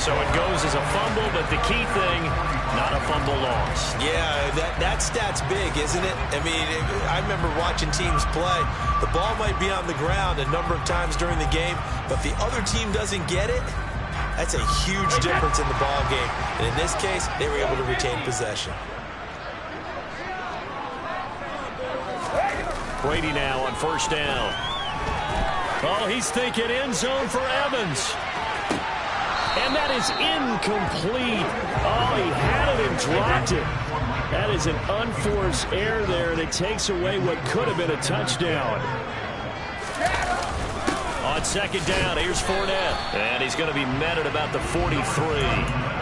So it goes as a fumble, but the key thing, not a fumble loss. Yeah, that stat's big, isn't it? I mean, I remember watching teams play. The ball might be on the ground a number of times during the game, but if the other team doesn't get it, that's a huge difference in the ball game. And in this case, they were able to retain possession. Brady now on 1st down. Oh, he's thinking end zone for Evans. And that is incomplete. Oh, he had it and dropped it. That is an unforced error there, and it takes away what could have been a touchdown. On 2nd down, here's Fournette. And he's going to be met at about the 43.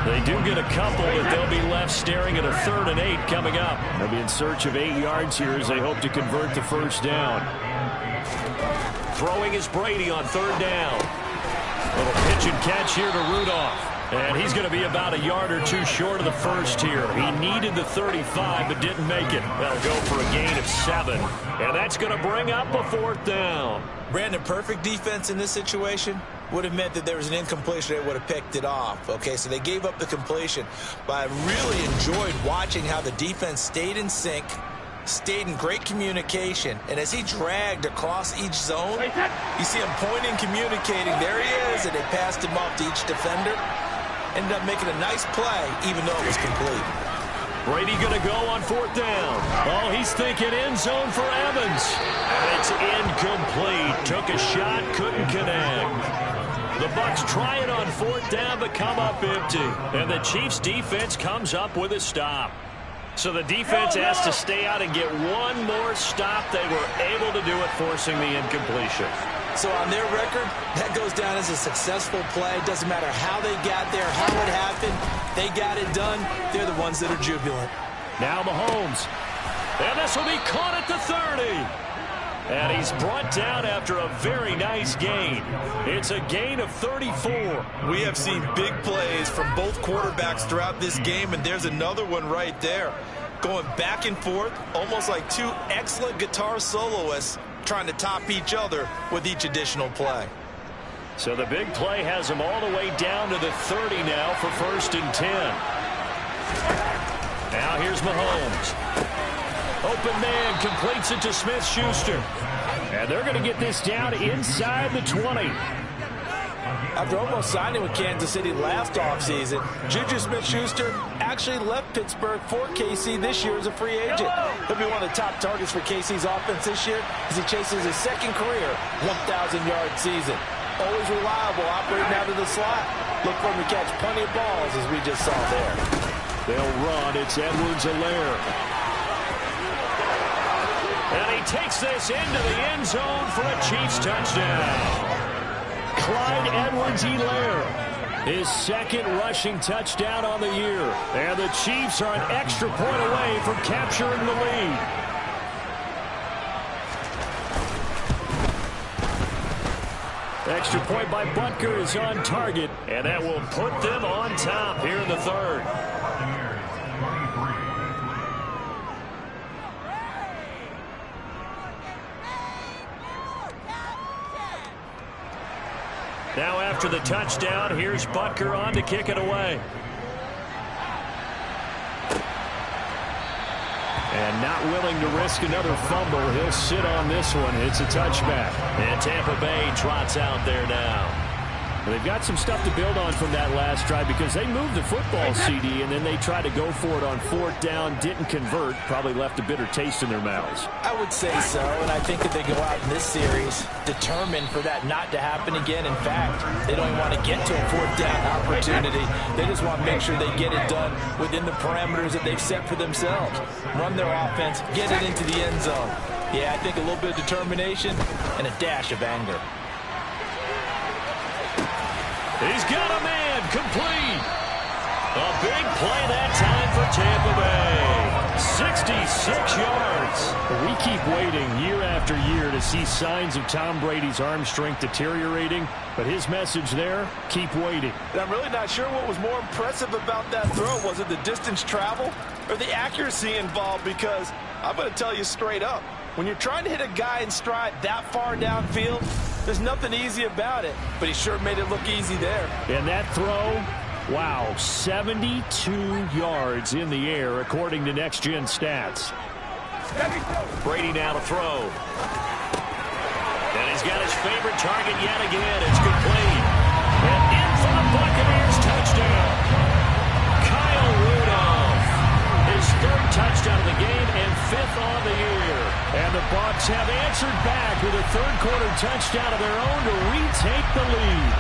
They do get a couple, but they'll be left staring at a 3rd and 8 coming up. They'll be in search of 8 yards here as they hope to convert the 1st down. Throwing is Brady on 3rd down. Little pitch and catch here to Rudolph. And he's going to be about a yard or two short of the first here. He needed the 35, but didn't make it. That'll go for a gain of 7. And that's going to bring up a 4th down. Brandon, perfect defense in this situation would have meant that there was an incompletion. They would have picked it off. Okay, so they gave up the completion. But I really enjoyed watching how the defense stayed in sync, stayed in great communication, and as he dragged across each zone, you see him pointing, communicating. There he is, and they passed him off to each defender. Ended up making a nice play, even though it was complete. Brady going to go on 4th down. Oh, he's thinking end zone for Evans. And it's incomplete. Took a shot, couldn't connect. The Bucs try it on 4th down, but come up empty. And the Chiefs defense comes up with a stop. So the defense has to stay out and get one more stop. They were able to do it, forcing the incompletion. So on their record, that goes down as a successful play. Doesn't matter how they got there, how it happened. They got it done. They're the ones that are jubilant. Now Mahomes. And this will be caught at the 30. And he's brought down after a very nice gain. It's a gain of 34. We have seen big plays from both quarterbacks throughout this game, and there's another one right there. Going back and forth, almost like two excellent guitar soloists trying to top each other with each additional play. So the big play has him all the way down to the 30 now for 1st and 10. Now here's Mahomes. Open man completes it to Smith-Schuster. And they're going to get this down inside the 20. After almost signing with Kansas City last offseason, Juju Smith-Schuster actually left Pittsburgh for KC this year as a free agent. He'll be one of the top targets for KC's offense this year as he chases his second career 1,000-yard season. Always reliable, operating out of the slot. Look for him to catch plenty of balls, as we just saw there. They'll run. It's Edwards-Helaire. And he takes this into the end zone for a Chiefs touchdown. Clyde Edwards-Helaire, his second rushing touchdown on the year. And the Chiefs are an extra point away from capturing the lead. Extra point by Butker is on target. And that will put them on top here in the 3rd. Now after the touchdown, here's Butker on to kick it away. And not willing to risk another fumble. He'll sit on this one. It's a touchback. And Tampa Bay trots out there now. Well, they've got some stuff to build on from that last drive because they moved the football, CD, and then they tried to go for it on 4th down, didn't convert, probably left a bitter taste in their mouths. I would say so, and I think that they go out in this series determined for that not to happen again. In fact, they don't even want to get to a 4th down opportunity. They just want to make sure they get it done within the parameters that they've set for themselves. Run their offense, get it into the end zone. Yeah, I think a little bit of determination and a dash of anger. He's got a man complete. A big play that time for Tampa Bay. 66 yards. We keep waiting year after year to see signs of Tom Brady's arm strength deteriorating, but his message there, keep waiting. And I'm really not sure what was more impressive about that throw. Was it the distance traveled or the accuracy involved? Because I'm going to tell you straight up, when you're trying to hit a guy in stride that far downfield, there's nothing easy about it, but he sure made it look easy there. And that throw, wow, 72 yards in the air, according to Next Gen Stats. Brady now to throw. And he's got his favorite target yet again. It's complete. And in for the Buccaneers touchdown. Kyle Rudolph. His 3rd touchdown of the game and 5th on the year. And the Bucs have answered back with a 3rd quarter touchdown of their own to retake the lead.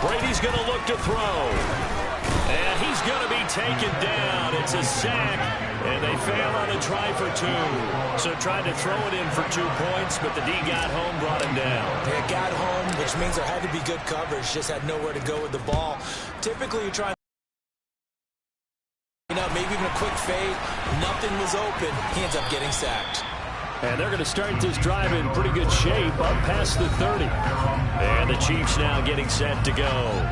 Brady's going to look to throw. And he's going to be taken down. It's a sack, and they fail on the try for 2. So tried to throw it in for 2 points, but the D got home, brought him down. They got home, which means there had to be good coverage. Just had nowhere to go with the ball. Typically, you're trying, maybe even a quick fade. Nothing was open. He ends up getting sacked. And they're going to start this drive in pretty good shape up past the 30. And the Chiefs now getting set to go.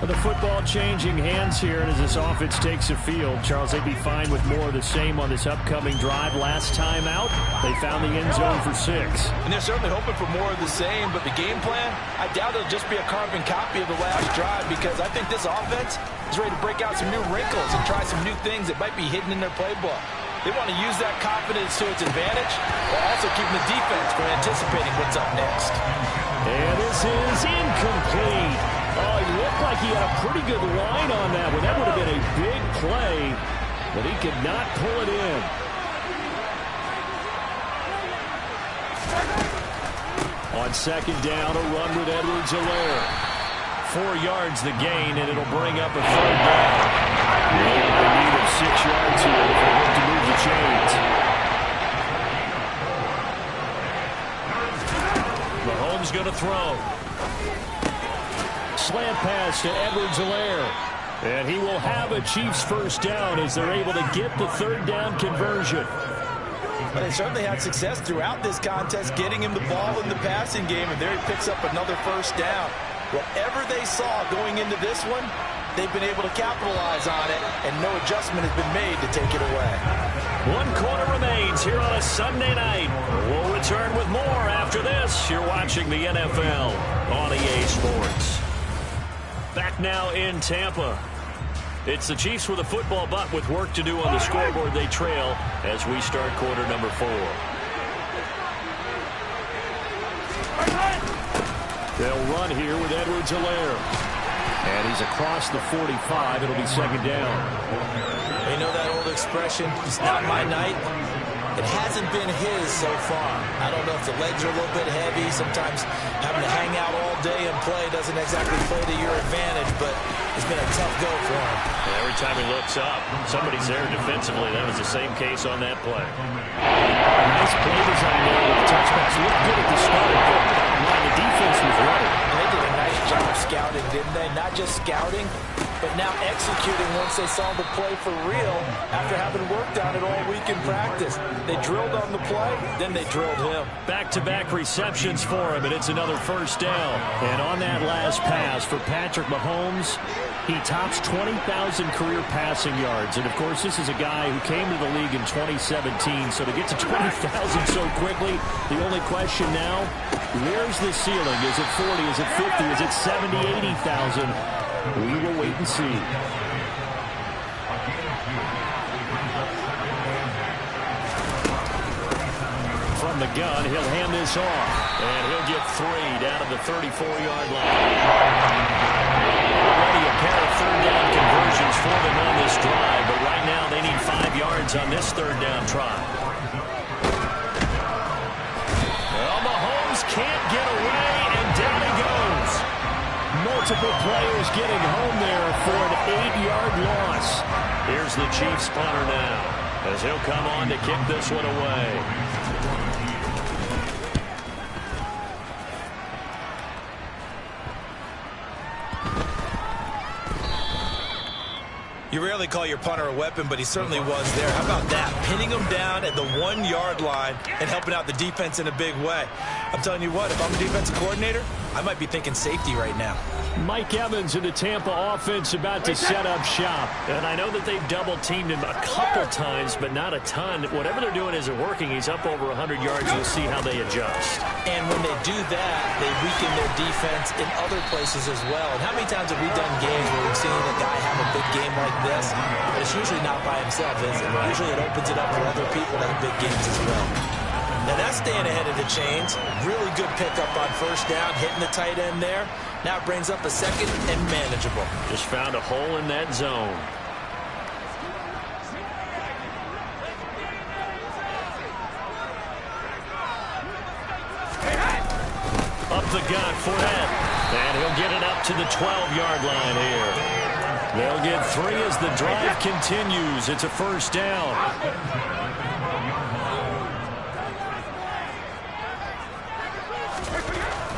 The football changing hands here, and as this offense takes the field, Charles, they'd be fine with more of the same on this upcoming drive. Last time out, they found the end zone for 6. And they're certainly hoping for more of the same, but the game plan, I doubt it'll just be a carbon copy of the last drive, because I think this offense is ready to break out some new wrinkles and try some new things that might be hidden in their playbook. They want to use that confidence to its advantage, while also keeping the defense from anticipating what's up next. And this is incomplete. Oh, he looked like he had a pretty good line on that one. That would have been a big play. but he could not pull it in. On second down, a run with Edwards-Helaire. 4 yards the gain, and it'll bring up a third down. They are in need of 6 yards here if they hope to move the chains. Mahomes going to throw. Slant pass to Edwards-Helaire. And he will have a Chiefs first down as they're able to get the third down conversion. Well, they certainly had success throughout this contest getting him the ball in the passing game, and there he picks up another first down. Whatever they saw going into this one, they've been able to capitalize on it, and no adjustment has been made to take it away. 1 quarter remains here on a Sunday night. We'll return with more after this. You're watching the NFL on EA Sports. Back now in Tampa. It's the Chiefs with a football, but with work to do on the scoreboard. They trail as we start quarter number 4. They'll run here with Edwards-Helaire. And he's across the 45. It'll be second down. You know that old expression, it's not my night? It hasn't been his so far. I don't know if the legs are a little bit heavy. Sometimes having to hang out all day and play doesn't exactly play to your advantage, but it's been a tough go for him. And every time he looks up, somebody's there defensively. That was the same case on that play. Nice play design there with the touchbacks. Looked good at the start, but the defense was ready. And they did a nice job scouting, didn't they? Not just scouting, but now executing once they saw the play for real after having worked on it all week in practice. They drilled on the play, then they drilled him. Back-to-back receptions for him, and it's another first down. And on that last pass for Patrick Mahomes, he tops 20,000 career passing yards. And, of course, this is a guy who came to the league in 2017. So to get to 20,000 so quickly, the only question now, where's the ceiling? Is it 40? Is it 50? Is it 70, 80,000? We will wait and see. From the gun, he'll hand this off. And he'll get 3 down to the 34-yard line. Already a pair of third down conversions for them on this drive, but right now they need 5 yards on this third down try. Well, Mahomes can't get away, and down he goes. Multiple players getting home there for an 8-yard loss. Here's the Chiefs punter now, as he'll come on to kick this one away. You rarely call your punter a weapon, but he certainly was there. How about that? Pinning him down at the 1-yard line and helping out the defense in a big way. I'm telling you what, if I'm a defensive coordinator, I might be thinking safety right now. Mike Evans in the Tampa offense about to set up shop. And I know that they've double-teamed him a couple times, but not a ton. Whatever they're doing isn't working. He's up over 100 yards. We'll see how they adjust. And when they do that, they weaken their defense in other places as well. And how many times have we done games where we've seen a guy have a big game like this? But it's usually not by himself, is it? Usually it opens it up for other people to have big games as well. Now that's staying ahead of the chains. Really good pickup on first down, hitting the tight end there. Now it brings up a second and manageable. Just found a hole in that zone. Up the gut for that. And he'll get it up to the 12-yard line here. They'll get 3 as the drive continues. It's a first down.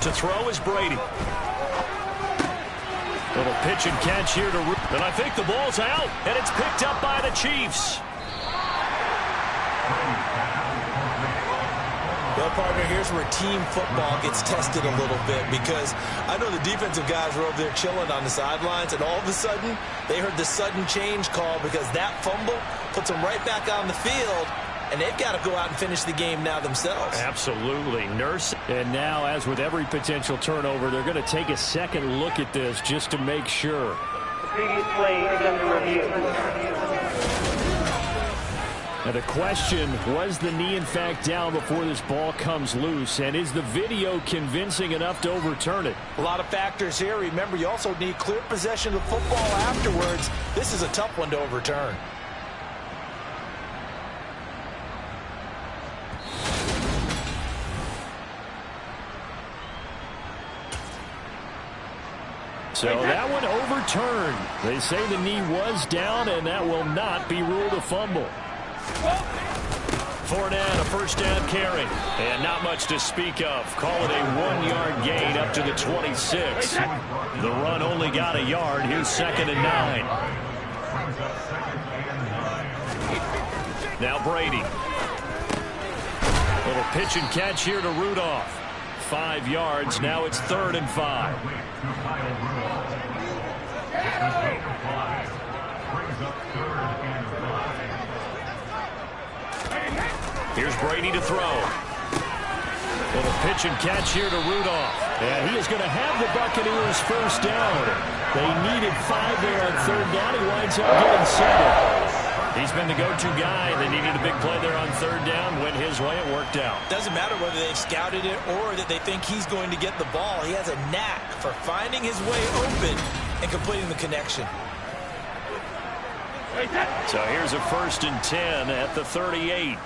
To throw is Brady. Little pitch and catch here to Root. And I think the ball's out, and it's picked up by the Chiefs. Well, partner, here's where team football gets tested a little bit, because I know the defensive guys were over there chilling on the sidelines, and all of a sudden, they heard the sudden change call because that fumble puts them right back on the field, and they've got to go out and finish the game now themselves. Absolutely. Nurse. And now, as with every potential turnover, they're going to take a second look at this just to make sure. The previous play is under review. Now the question, was the knee in fact down before this ball comes loose? And is the video convincing enough to overturn it? A lot of factors here. Remember, you also need clear possession of football afterwards. This is a tough one to overturn. So that one overturned. They say the knee was down, and that will not be ruled a fumble. Fournette, a first down carry. And not much to speak of. Call it a 1-yard gain up to the 26. The run only got a yard. Here's 2nd and 9. Now Brady. Little pitch and catch here to Rudolph. 5 yards. Now it's 3rd and 5. Here's Brady to throw. Little pitch and catch here to Rudolph. And he is going to have the Buccaneers first down. They needed 5 there on 3rd down. He winds up getting 7. He's been the go-to guy. They needed a big play there on 3rd down. Went his way. It worked out. Doesn't matter whether they've scouted it or that they think he's going to get the ball. He has a knack for finding his way open and completing the connection. So here's a 1st and 10 at the 38.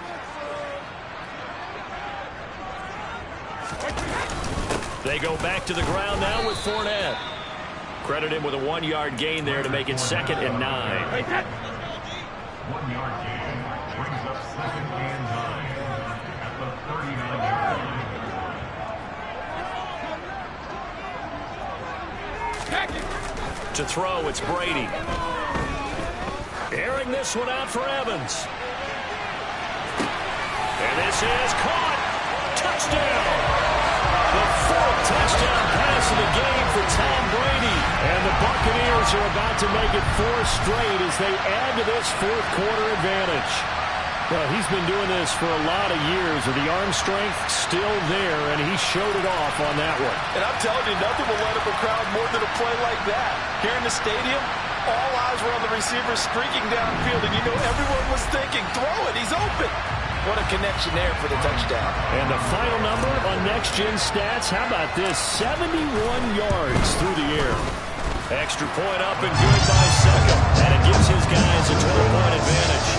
They go back to the ground now with Fournette. Credit him with a 1-yard gain there to make it 2nd and 9. 1-yard gain brings up 2nd and 9 at the 39-yard line. To throw, it's Brady. Airing this one out for Evans. And this is caught. Touchdown. The 4th touchdown pass of the game for Tom Brady. And the Buccaneers are about to make it 4 straight as they add to this 4th quarter advantage. Well, he's been doing this for a lot of years, with the arm strength still there, and he showed it off on that one. And I'm telling you, nothing will light up a crowd more than a play like that. Here in the stadium, all eyes were on the receiver streaking downfield, and you know everyone was thinking, throw it, he's open. What a connection there for the touchdown. And the final number on Next Gen Stats, how about this? 71 yards through the air. Extra point up and good by Suckup. And it gives his guys a 12-point advantage.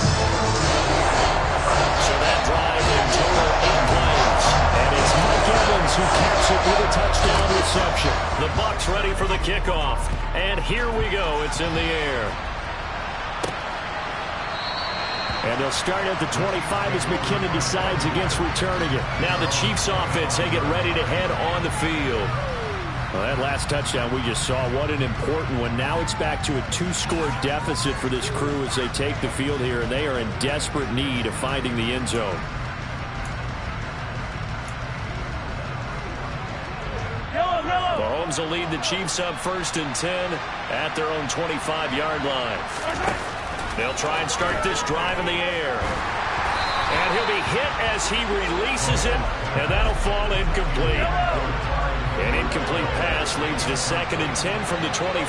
So that drive in total 8 plays. And it's Mike Evans who caps it with a touchdown reception. The Bucs ready for the kickoff. And here we go. It's in the air. And they'll start at the 25 as McKinnon decides against returning it. Now the Chiefs offense, they get ready to head on the field. Well, that last touchdown we just saw, what an important one. Now it's back to a 2-score deficit for this crew as they take the field here, and they are in desperate need of finding the end zone. Mahomes will lead the Chiefs up 1st and 10 at their own 25-yard line. They'll try and start this drive in the air. And he'll be hit as he releases it, and that'll fall incomplete. An incomplete pass leads to 2nd and 10 from the 25.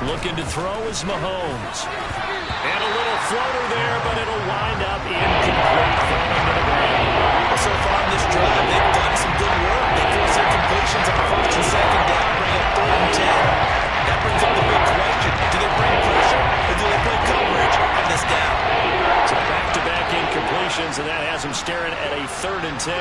Looking to throw is Mahomes. And a little floater there, but it'll wind up incomplete. So far in this drive, they've done some good work. They force their completions on 1st and 2nd down, bring up 3rd and 10. That brings up the big question. Do they bring pressure or do they play coverage on this down? So back-to-back incompletions, and that has them staring at a 3rd and 10.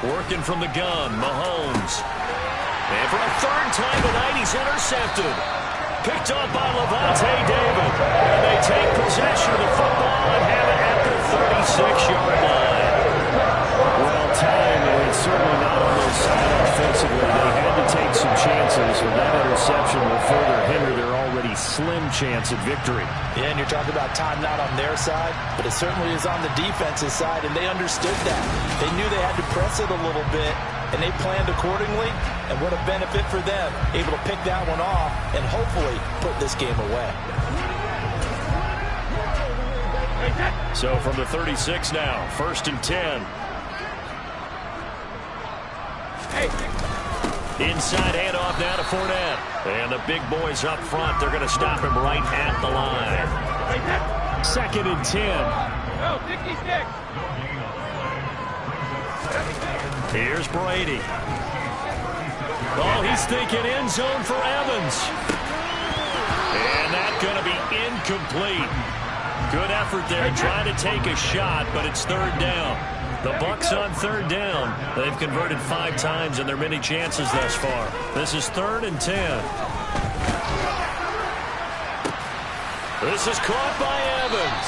Working from the gun, Mahomes. And for a 3rd time tonight, he's intercepted. Picked up by Levante David. And they take possession of the football and have it at the 36-yard line. Well timed, and it's certainly not on their side offensively. They had to take some chances, and that interception will further hinder their already slim chance at victory. Yeah, and you're talking about time not on their side, but it certainly is on the defense's side, and they understood that. They knew they had to press it a little bit, and they planned accordingly, and what a benefit for them, able to pick that one off and hopefully put this game away. So from the 36 now, 1st and 10. Inside handoff now to Fournette. And the big boys up front, they're going to stop him right at the line. 2nd and 10. Here's Brady. Oh, he's thinking end zone for Evans. And that's going to be incomplete. Good effort there trying to take a shot, but it's 3rd down. The Bucs on third down. They've converted 5 times in their many chances thus far. This is 3rd and 10. This is caught by Evans.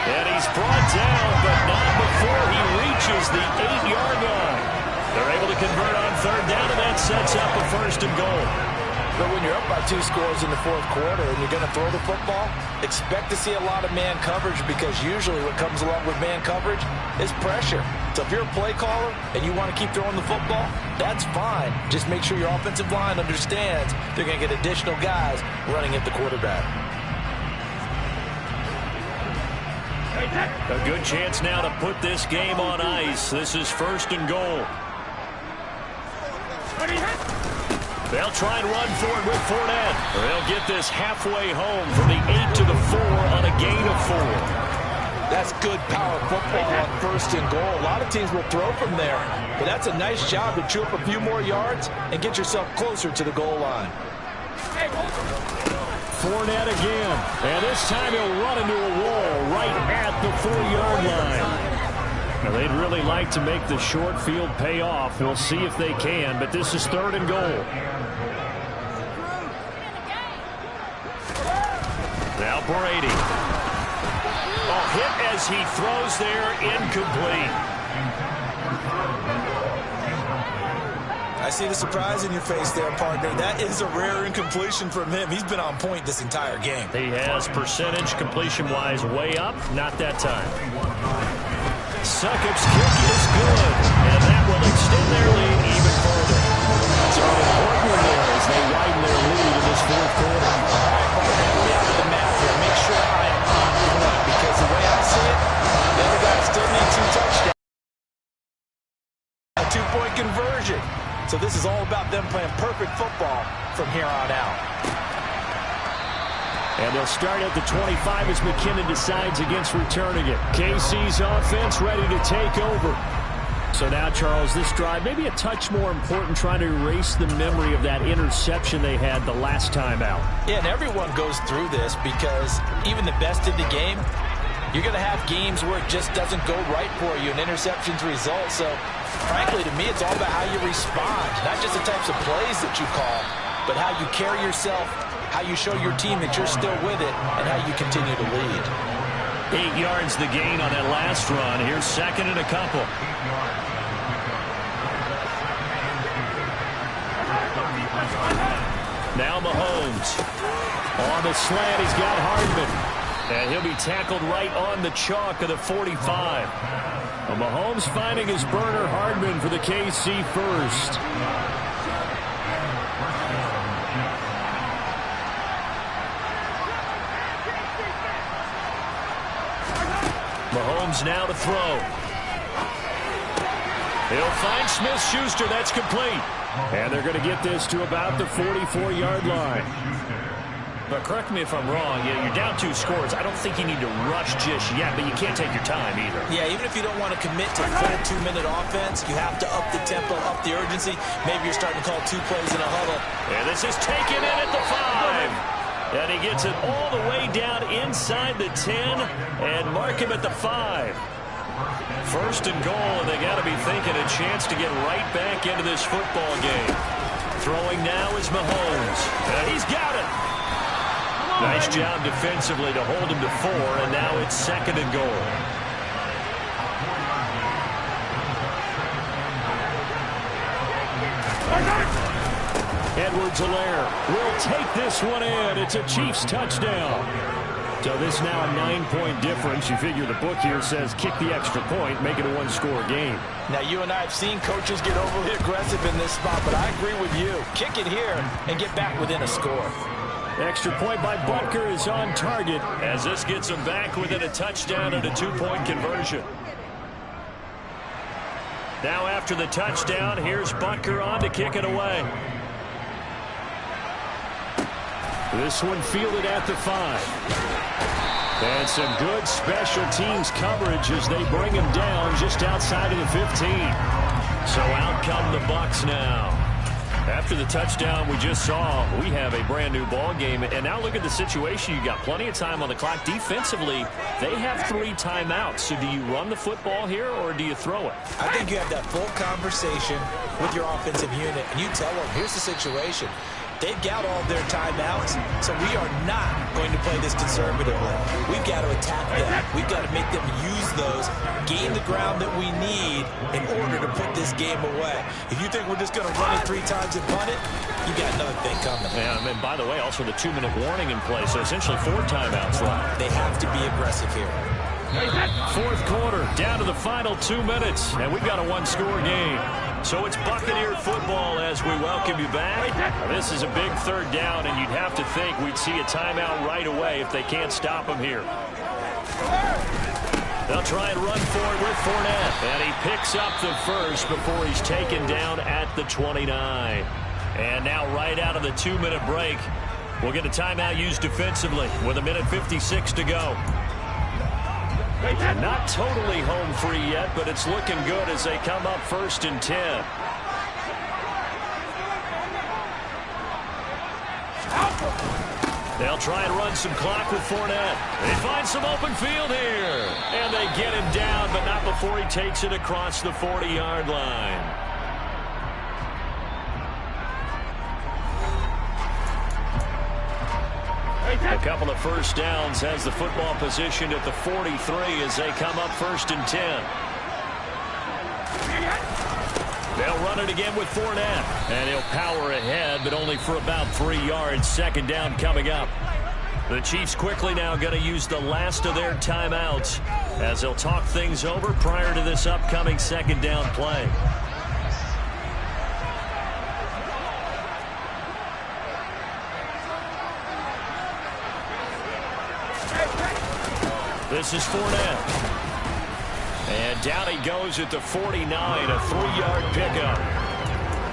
And he's brought down, but not before he reaches the 8-yard line. They're able to convert on third down, and that sets up a 1st and goal. But when you're up by 2 scores in the 4th quarter and you're going to throw the football, expect to see a lot of man coverage, because usually what comes along with man coverage is pressure. So if you're a play caller and you want to keep throwing the football, that's fine. Just make sure your offensive line understands they're going to get additional guys running at the quarterback. A good chance now to put this game on ice. This is 1st and goal. They'll try and run for it with Fournette. They'll get this halfway home from the 8 to the 4 on a gain of 4. That's good power football on 1st and goal. A lot of teams will throw from there, but that's a nice job to chew up a few more yards and get yourself closer to the goal line. Fournette again, and this time he'll run into a wall right at the 4-yard line. Now, they'd really like to make the short field pay off. We'll see if they can, but this is 3rd and goal. Now Brady. Oh, hit as he throws there, incomplete. I see the surprise in your face there, partner. That is a rare incompletion from him. He's been on point this entire game. He has percentage completion-wise way up. Not that time. Succop's kick is good, and that will extend their lead even further. So important there as they widen their lead in this 4th quarter. All right, partner, help me out with the math here. Make sure I am on point, because the way I see it, the other guys still need 2 touchdowns. A 2-point conversion. So this is all about them playing perfect football from here on out. And they'll start at the 25 as McKinnon decides against returning it. KC's offense ready to take over. So now, Charles, this drive maybe a touch more important, trying to erase the memory of that interception they had the last time out. Yeah, and everyone goes through this, because even the best in the game, you're going to have games where it just doesn't go right for you and interceptions result. So, frankly, to me, it's all about how you respond, not just the types of plays that you call, but how you carry yourself, how you show your team that you're still with it, and how you continue to lead. 8 yards the gain on that last run. Here's 2nd and a couple. Now Mahomes. On the slant, he's got Hardman. And he'll be tackled right on the chalk of the 45. Well, Mahomes finding his burner, Hardman, for the KC first. Mahomes now to throw. He'll find Smith-Schuster. That's complete. And they're going to get this to about the 44-yard line. But correct me if I'm wrong, you're down 2 scores. I don't think you need to rush just yet, but you can't take your time either. Yeah, even if you don't want to commit to full 2-minute offense, you have to up the tempo, up the urgency. Maybe you're starting to call 2 plays in a huddle. And this is taken in at the 5. And he gets it all the way down inside the 10 and mark him at the 5. 1st and goal, and they got to be thinking a chance to get right back into this football game. Throwing now is Mahomes. And he's got it. Nice job defensively to hold him to 4, and now it's 2nd and goal. Edwards-Helaire will take this one in. It's a Chiefs touchdown. So this now a 9-point difference. You figure the book here says kick the extra point, make it a 1-score game. Now, you and I have seen coaches get overly aggressive in this spot, but I agree with you. Kick it here and get back within a score. Extra point by Butker is on target. As this gets him back within a touchdown and a 2-point conversion. Now after the touchdown, here's Butker on to kick it away. This one fielded at the 5. And some good special teams coverage as they bring him down just outside of the 15. So out come the Bucs now. After the touchdown we just saw, we have a brand-new ball game. And now look at the situation. You got plenty of time on the clock. Defensively, they have 3 timeouts. So do you run the football here or do you throw it? I think you have that full conversation with your offensive unit, and you tell them, here's the situation. They've got all their timeouts, so we are not going to play this conservatively. We've got to attack them. We've got to make them use those, gain the ground that we need in order to put this game away. If you think we're just going to run it 3 times and punt it, you got another thing coming. Yeah, and by the way, also the 2-minute warning in place, so essentially 4 timeouts left. They have to be aggressive here. Fourth quarter, down to the final 2 minutes, and we've got a 1-score game. So it's Buccaneer football as we welcome you back. This is a big 3rd down, and you'd have to think we'd see a timeout right away if they can't stop him here. They'll try and run for it with Fournette, and he picks up the first before he's taken down at the 29. And now right out of the 2-minute break, we'll get a timeout used defensively with 1:56 to go. Not totally home free yet, but it's looking good as they come up 1st and 10. They'll try and run some clock with Fournette. They find some open field here. And they get him down, but not before he takes it across the 40-yard line. A couple of first downs has the football positioned at the 43 as they come up 1st and 10. They'll run it again with Fournette. And he'll power ahead, but only for about 3 yards. 2nd down coming up. The Chiefs quickly now going to use the last of their timeouts as they'll talk things over prior to this upcoming 2nd down play. This is Fournette. And down he goes at the 49, a 3-yard pickup.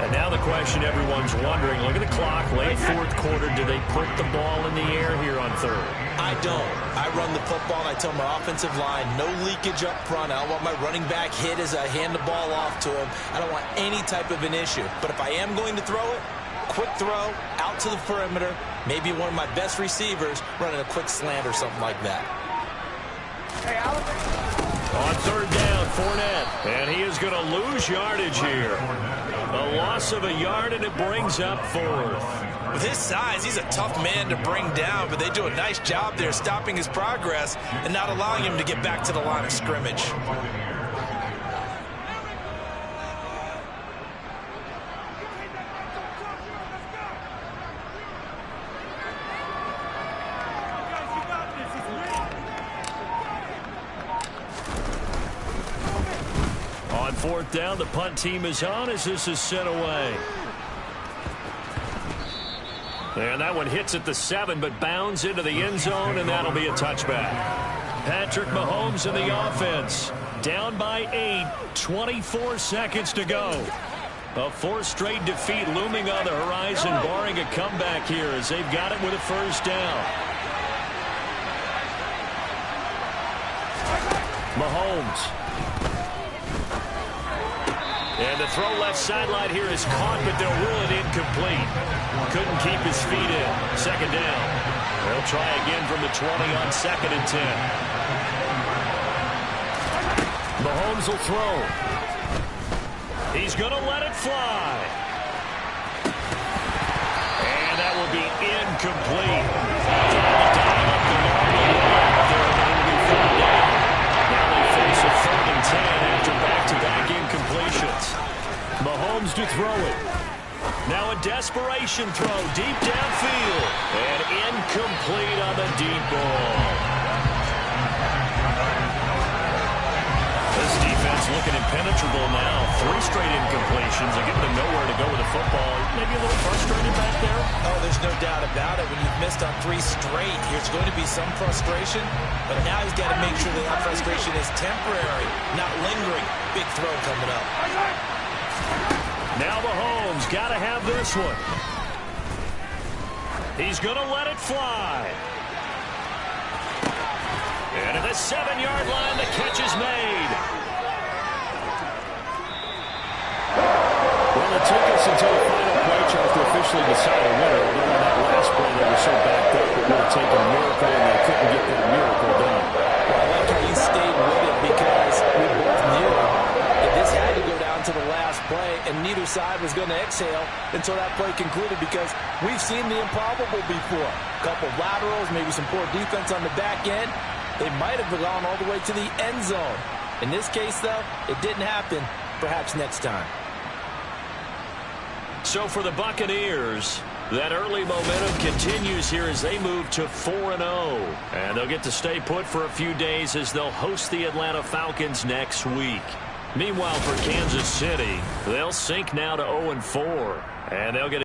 And now the question everyone's wondering, look at the clock, late 4th quarter, do they put the ball in the air here on 3rd? I don't. I run the football, and I tell my offensive line, no leakage up front. I don't want my running back hit as I hand the ball off to him. I don't want any type of an issue. But if I am going to throw it, quick throw, out to the perimeter, maybe one of my best receivers running a quick slant or something like that. On 3rd down, Fournette, and he is going to lose yardage here. A loss of a yard, and it brings up 4th. With his size, he's a tough man to bring down, but they do a nice job there stopping his progress and not allowing him to get back to the line of scrimmage. On 4th down, the punt team is on as this is sent away. And that one hits at the 7, but bounds into the end zone, and that'll be a touchback. Patrick Mahomes in the offense. Down by 8, 24 seconds to go. A 4th straight defeat looming on the horizon, barring a comeback here as they've got it with a 1st down. Mahomes. And the throw left sideline here is caught, but they'll rule it incomplete. Couldn't keep his feet in. 2nd down. They'll try again from the 20 on 2nd and 10. Mahomes will throw. He's going to let it fly. And that will be incomplete. Now they face a 3rd and 10 after back-to-back incompletions. Mahomes to throw it. Now a desperation throw deep downfield. And incomplete on the deep ball. This defense looking impenetrable now. 3 straight incompletions. They're giving them nowhere to go with the football. Maybe a little frustrated back there. Oh, there's no doubt about it. When you've missed on 3 straight, there's going to be some frustration. But now he's got to make sure that frustration is temporary, not lingering. Big throw coming up. Now Mahomes got to have this one. He's going to let it fly. And at the 7-yard line, the catch is made. Well, it took us until the final play eventually decide a winner. Although on that last play, they were so backed up, it would have taken a miracle, and they couldn't get that miracle done. Well, I like how you stayed with it because we both knew that this had to go down to the last play, and neither side was going to exhale until that play concluded because we've seen the improbable before. A couple of laterals, maybe some poor defense on the back end. They might have gone all the way to the end zone. In this case, though, it didn't happen. Perhaps next time. So for the Buccaneers, that early momentum continues here as they move to 4-0. And they'll get to stay put for a few days as they'll host the Atlanta Falcons next week. Meanwhile, for Kansas City, they'll sink now to 0-4. And they'll get